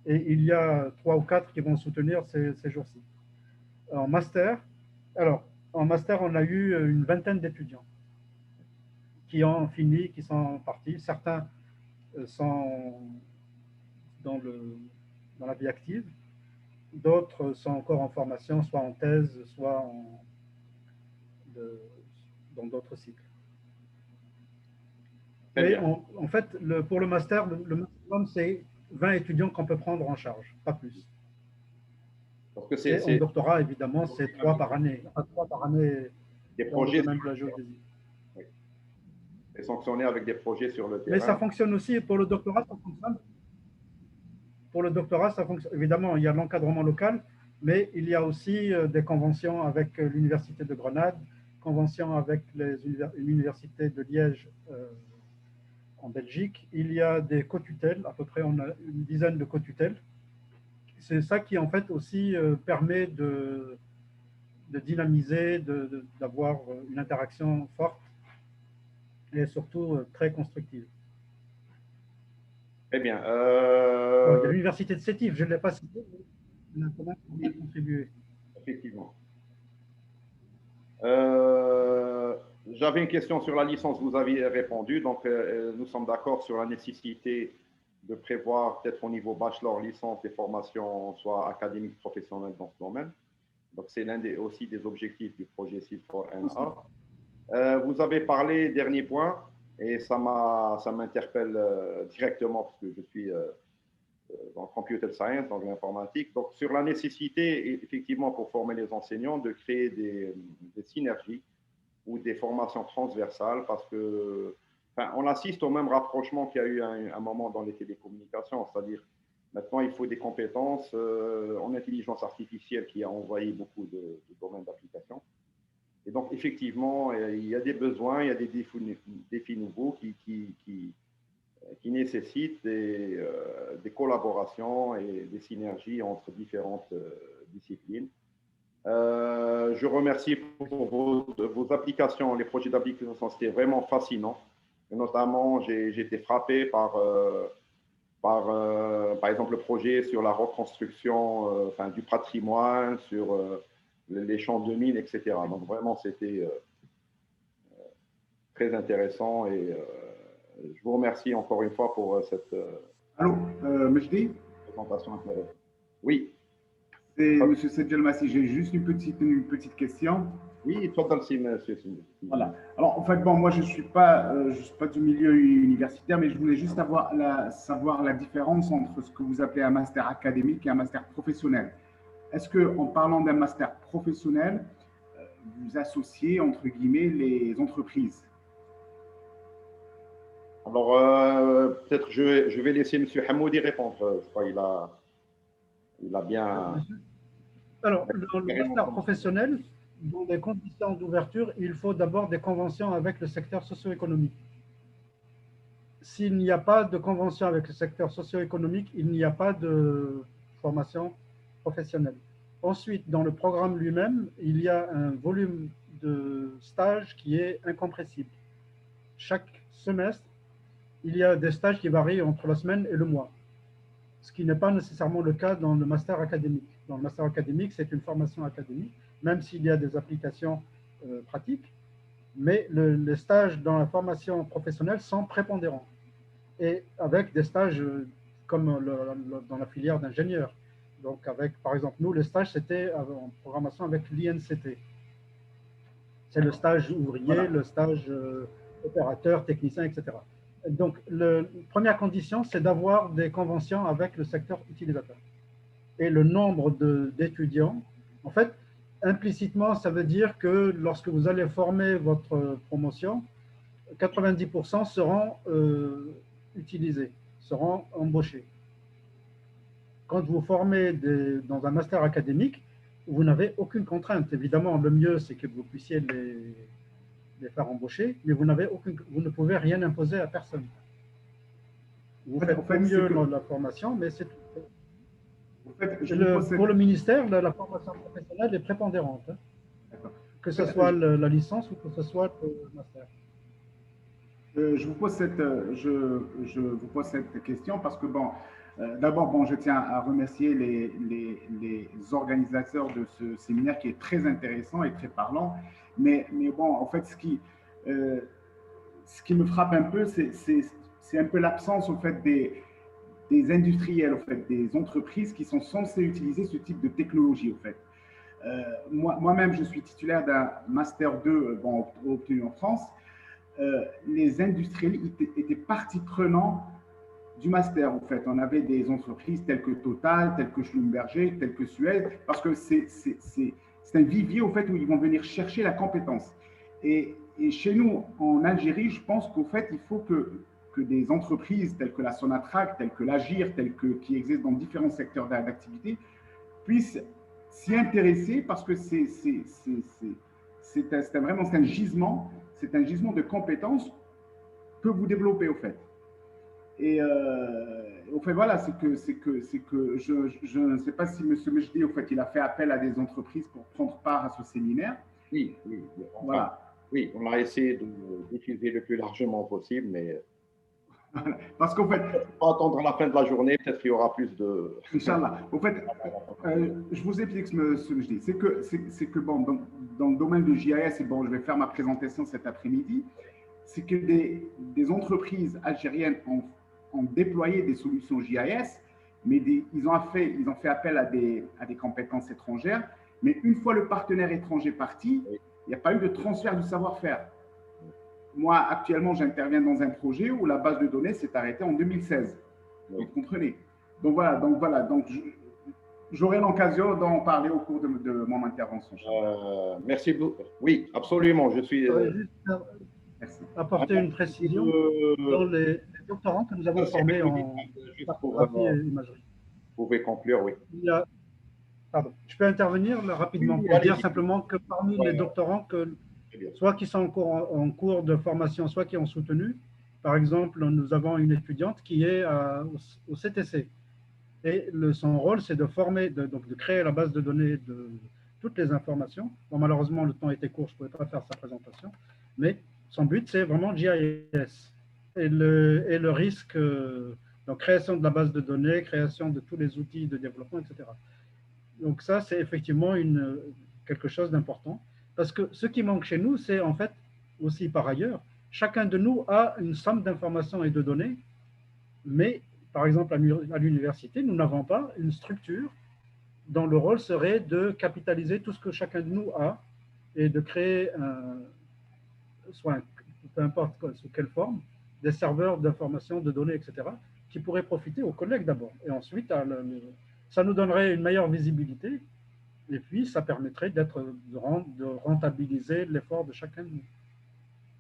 Et il y a 3 ou 4 qui vont soutenir ces jours-ci. En master, on a eu une vingtaine d'étudiants qui ont fini, qui sont partis. Certains sont dans la vie active, d'autres sont encore en formation, soit en thèse, soit dans d'autres cycles. Et en fait, pour le master, le maximum, c'est 20 étudiants qu'on peut prendre en charge, pas plus. Parce que et en doctorat, évidemment, c'est 3 par année. 3 par année des projets dans le domaine de la géodésie. Oui. Et sanctionné avec des projets sur le terrain. Mais ça fonctionne aussi pour le doctorat, ça fonctionne. Pour le doctorat, ça fonctionne. Évidemment, il y a l'encadrement local, mais il y a aussi des conventions avec l'Université de Grenade, conventions avec l'Université de Liège en Belgique. Il y a des co-tutelles, à peu près on a une dizaine de co-tutelles. C'est ça qui, en fait, aussi permet de dynamiser, d'avoir une interaction forte et surtout très constructive. Très bien. Bon, il y a l'Université de Sétif, je ne l'ai pas cité, mais on a quand même bien contribué. Effectivement. J'avais une question sur la licence, vous aviez répondu. Donc, nous sommes d'accord sur la nécessité de prévoir, peut-être au niveau bachelor, licence, des formations, soit académiques, professionnelles dans ce domaine. Donc, c'est l'un aussi des objectifs du projet SID4NA. Vous avez parlé, dernier point, et ça m'interpelle directement parce que je suis dans le computer science, dans l'informatique. Donc, sur la nécessité, effectivement, pour former les enseignants, de créer des synergies ou des formations transversales parce que, enfin, on assiste au même rapprochement qu'il y a eu un moment dans les télécommunications, c'est-à-dire maintenant, il faut des compétences en intelligence artificielle qui a envahi beaucoup de domaines d'application. Et donc, effectivement, il y a des besoins, il y a des défis nouveaux qui nécessitent des collaborations et des synergies entre différentes disciplines. Je remercie pour vos applications, les projets d'application, c'était vraiment fascinant. Et notamment, j'ai été frappé par exemple, le projet sur la reconstruction du patrimoine, sur les champs de mines, etc. Donc, vraiment, c'était très intéressant et je vous remercie encore une fois pour cette Mejdi présentation intéressante. Oui. C'est M. Sedjel Massi. J'ai juste une petite question. Oui, toi aussi, monsieur. Voilà. Alors, en fait, bon, moi, je suis pas du milieu universitaire, mais je voulais juste savoir la différence entre ce que vous appelez un master académique et un master professionnel. Est-ce qu'en parlant d'un master professionnel, vous associez, entre guillemets, les entreprises? Alors, peut-être je vais laisser M. Hamoudi répondre. Je crois qu'il a bien… Alors, dans le master professionnel, dans les conditions d'ouverture, il faut d'abord des conventions avec le secteur socio-économique. S'il n'y a pas de convention avec le secteur socio-économique, il n'y a pas de formation professionnelle. Ensuite, dans le programme lui-même, il y a un volume de stages qui est incompressible. Chaque semestre, il y a des stages qui varient entre la semaine et le mois, ce qui n'est pas nécessairement le cas dans le master académique. Dans le master académique, c'est une formation académique, même s'il y a des applications pratiques, mais les stages dans la formation professionnelle sont prépondérants, et avec des stages comme dans la filière d'ingénieur. Donc, par exemple, nous, le stage, c'était en programmation avec l'INCT. C'est le stage ouvrier, voilà. Le stage opérateur, technicien, etc. Donc, la première condition, c'est d'avoir des conventions avec le secteur utilisateur. Et le nombre d'étudiants, en fait, implicitement, ça veut dire que lorsque vous allez former votre promotion, 90% seront utilisés, seront embauchés. Quand vous formez dans un master académique, vous n'avez aucune contrainte. Évidemment, le mieux, c'est que vous puissiez les faire embaucher, mais vous ne pouvez rien imposer à personne. Vous faites au mieux la formation, mais c'est tout. Pour le ministère, la formation professionnelle est prépondérante, hein, que ce soit la licence ou que ce soit le master. Je vous pose cette question parce que, bon, d'abord, bon, je tiens à remercier les organisateurs de ce séminaire qui est très intéressant et très parlant. Mais bon, en fait, ce qui me frappe un peu, c'est un peu l'absence, en fait, des industriels, en fait, des entreprises qui sont censées utiliser ce type de technologie, en fait. Moi-même, je suis titulaire d'un Master 2 bon, obtenu en France. les industriels étaient partie prenante du master, en fait. On avait des entreprises telles que Total, telles que Schlumberger, telles que Suez, parce que c'est un vivier, au fait, où ils vont venir chercher la compétence. Et chez nous, en Algérie, je pense qu'au fait, il faut que des entreprises telles que la Sonatrach, telles que l'Agir, qui existent dans différents secteurs d'activité, puissent s'y intéresser parce que c'est un gisement de compétences que vous développez, au fait. Et au fait, voilà, c'est que je ne sais pas si M. Mejdi, au fait, il a fait appel à des entreprises pour prendre part à ce séminaire. Oui, enfin, voilà. Oui, on a essayé d'utiliser le plus largement possible, mais parce qu'en fait, on va attendre la fin de la journée, peut-être qu'il y aura plus de. Inch'Allah. Au fait, je vous explique ce que je dis. C'est que bon, dans le domaine du GIS, et bon, je vais faire ma présentation cet après-midi, c'est que des entreprises algériennes ont déployé des solutions GIS, mais ils ont fait appel à des compétences étrangères. Mais une fois le partenaire étranger parti, il n'y a pas eu de transfert du savoir-faire. Moi, actuellement, j'interviens dans un projet où la base de données s'est arrêtée en 2016. Vous comprenez? Donc voilà, j'aurai l'occasion d'en parler au cours de mon intervention. Merci beaucoup. Oui, absolument. Je suis. Merci. Apporter une précision dans les doctorants que nous avons formés en cartographie et imagerie. Vous pouvez conclure, oui. Pardon, je peux intervenir là, rapidement pour dire simplement que parmi les doctorants soit qui sont en cours de formation, soit qui ont soutenu, par exemple, nous avons une étudiante qui est au CTC. Et son rôle, c'est de former, donc de créer la base de données de toutes les informations. Bon, malheureusement, le temps était court, je ne pouvais pas faire sa présentation, mais son but, c'est vraiment GIS. Et le risque, donc création de la base de données, création de tous les outils de développement, etc. Donc ça, c'est effectivement quelque chose d'important. Parce que ce qui manque chez nous, c'est en fait aussi par ailleurs, chacun de nous a une somme d'informations et de données, mais par exemple à l'université, nous n'avons pas une structure dont le rôle serait de capitaliser tout ce que chacun de nous a et de créer, peu importe sous quelle forme, des serveurs d'informations, de données, etc., qui pourraient profiter aux collègues d'abord. Et ensuite, ça nous donnerait une meilleure visibilité. Et puis, ça permettrait de rentabiliser l'effort de chacun de nous.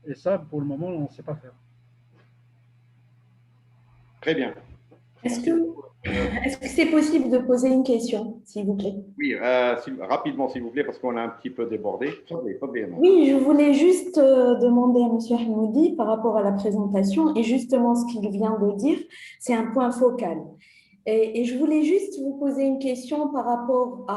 Et ça, pour le moment, on ne sait pas faire. Très bien. Est-ce que c'est possible de poser une question, s'il vous plaît? Oui, rapidement, s'il vous plaît, parce qu'on a un petit peu débordé. Oui, je voulais juste demander à M. Hamoudi par rapport à la présentation, et justement ce qu'il vient de dire, c'est un point focal. Et je voulais juste vous poser une question par rapport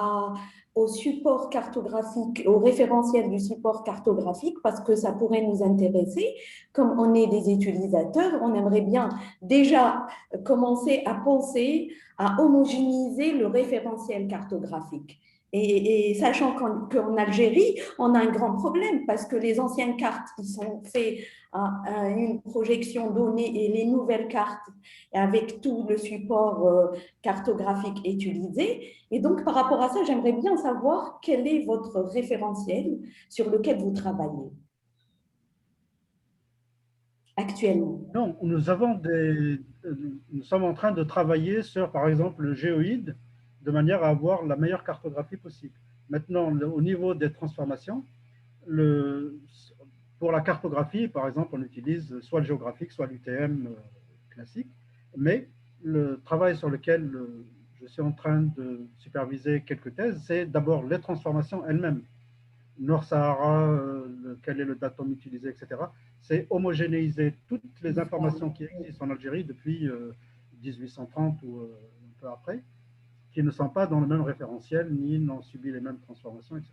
au support cartographique, au référentiel du support cartographique, parce que ça pourrait nous intéresser. Comme on est des utilisateurs, on aimerait bien déjà commencer à penser à homogénéiser le référentiel cartographique. Et sachant qu'en Algérie, on a un grand problème parce que les anciennes cartes qui sont faites à une projection donnée et les nouvelles cartes avec tout le support cartographique utilisé. Et donc, par rapport à ça, j'aimerais bien savoir quel est votre référentiel sur lequel vous travaillez actuellement. Non, nous sommes en train de travailler sur, par exemple, le géoïde, de manière à avoir la meilleure cartographie possible. Maintenant, au niveau des transformations, pour la cartographie, par exemple, on utilise soit le géographique, soit l'UTM classique, mais le travail sur lequel je suis en train de superviser quelques thèses, c'est d'abord les transformations elles-mêmes. Nord-Sahara, quel est le datum utilisé, etc. C'est homogénéiser toutes les informations qui existent en Algérie depuis 1830 ou un peu après, qui ne sont pas dans le même référentiel, ni n'ont subi les mêmes transformations, etc.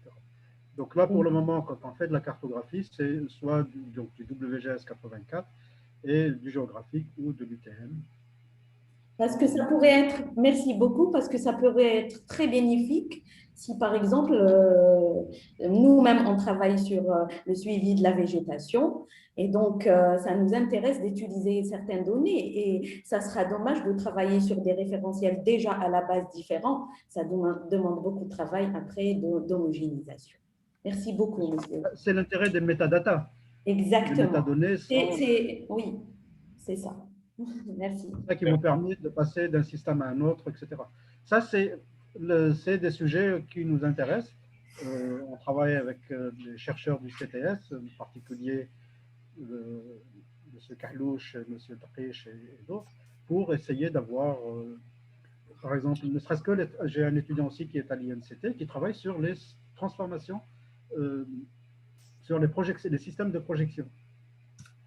Donc là, pour le moment, quand on fait de la cartographie, c'est soit du WGS 84 et du géographique ou de l'UTM. Parce que ça pourrait être, merci beaucoup, parce que ça pourrait être très bénéfique si, par exemple, nous-mêmes, on travaille sur le suivi de la végétation et donc ça nous intéresse d'utiliser certaines données et ça sera dommage de travailler sur des référentiels déjà à la base différents. Ça demande beaucoup de travail après d'homogénéisation. Merci beaucoup, monsieur. C'est l'intérêt des métadatas. Exactement. les métadonnées sont… Oui, c'est ça. Merci. C'est ça qui m'ont permis de passer d'un système à un autre, etc. Ça, c'est des sujets qui nous intéressent. On travaille avec les chercheurs du CTS, en particulier M. Kahlouch, M. Taqish et d'autres, pour essayer d'avoir, par exemple, ne serait-ce que, j'ai un étudiant aussi qui est à l'INCT, qui travaille sur les transformations, sur les systèmes de projection.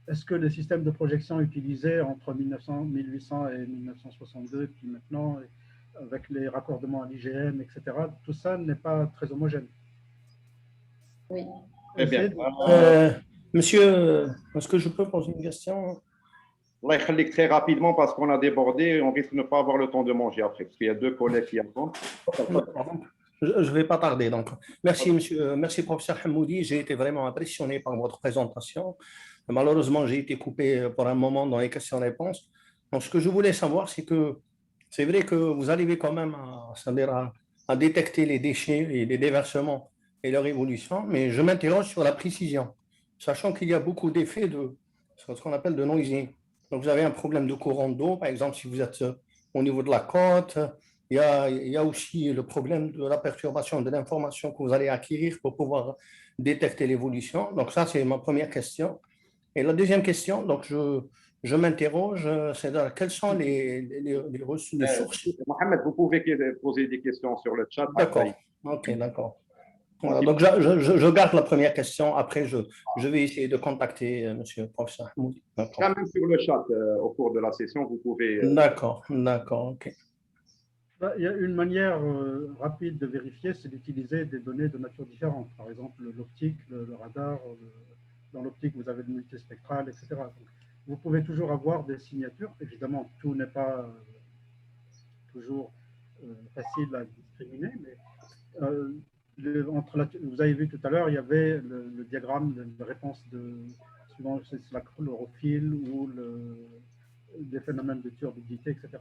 Est-ce que les systèmes de projection utilisés entre 1800 et 1962, puis maintenant, avec les raccordements à l'IGN, etc., tout ça n'est pas très homogène. Oui. Très bien. Monsieur, est-ce que je peux poser une question? Très rapidement, parce qu'on a débordé, on risque de ne pas avoir le temps de manger après, parce qu'il y a 2 collègues qui attendent. Je ne vais pas tarder. Donc, merci, monsieur. Merci, professeur Hamoudi. J'ai été vraiment impressionné par votre présentation. Malheureusement, j'ai été coupé pour un moment dans les questions-réponses. Donc, ce que je voulais savoir, c'est que c'est vrai que vous arrivez quand même à détecter les déchets et les déversements et leur évolution, mais je m'interroge sur la précision, sachant qu'il y a beaucoup d'effets de ce qu'on appelle de noising. Donc, vous avez un problème de courant d'eau, par exemple, si vous êtes au niveau de la côte. Il y a aussi le problème de la perturbation de l'information que vous allez acquérir pour pouvoir détecter l'évolution. Donc, ça, c'est ma première question. Et la deuxième question, donc je m'interroge, c'est quelles sont les sources. Mohamed, vous pouvez poser des questions sur le chat. D'accord, ok, d'accord. Voilà, donc je garde la première question, après je vais essayer de contacter monsieur le professeur Hamoudi. Quand même sur le chat, au cours de la session, vous pouvez… D'accord, ok. Il y a une manière rapide de vérifier, c'est d'utiliser des données de nature différente. Par exemple, l'optique, le radar, dans l'optique, vous avez le multispectral, etc. Donc, vous pouvez toujours avoir des signatures. Évidemment, tout n'est pas toujours facile à discriminer, mais vous avez vu tout à l'heure, il y avait le diagramme de réponse suivant la chlorophylle ou des phénomènes de turbidité, etc.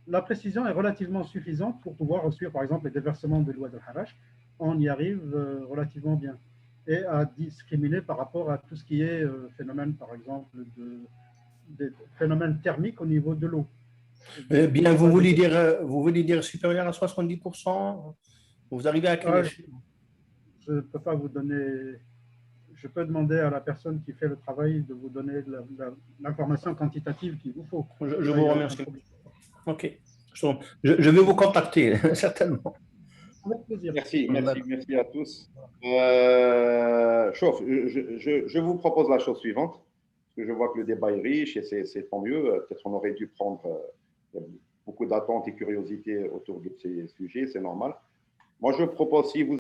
La précision est relativement suffisante pour pouvoir suivre, par exemple, les déversements de l'Oued al-Harash. On y arrive relativement bien. Et à discriminer par rapport à tout ce qui est phénomène, par exemple, des phénomènes thermiques au niveau de l'eau. Bien, vous voulez dire supérieur à 70%? Vous arrivez à quel échelle? Je ne peux pas vous donner… Je peux demander à la personne qui fait le travail de vous donner l'information quantitative qu'il vous faut. Je vous remercie. Ok. Je vais vous contacter, certainement. Avec plaisir. Merci à tous. Je vous propose la chose suivante, parce que je vois que le débat est riche et c'est tant mieux. Peut-être on aurait dû prendre beaucoup d'attentes et curiosité autour de ces sujets, c'est normal. Moi, je propose, si vous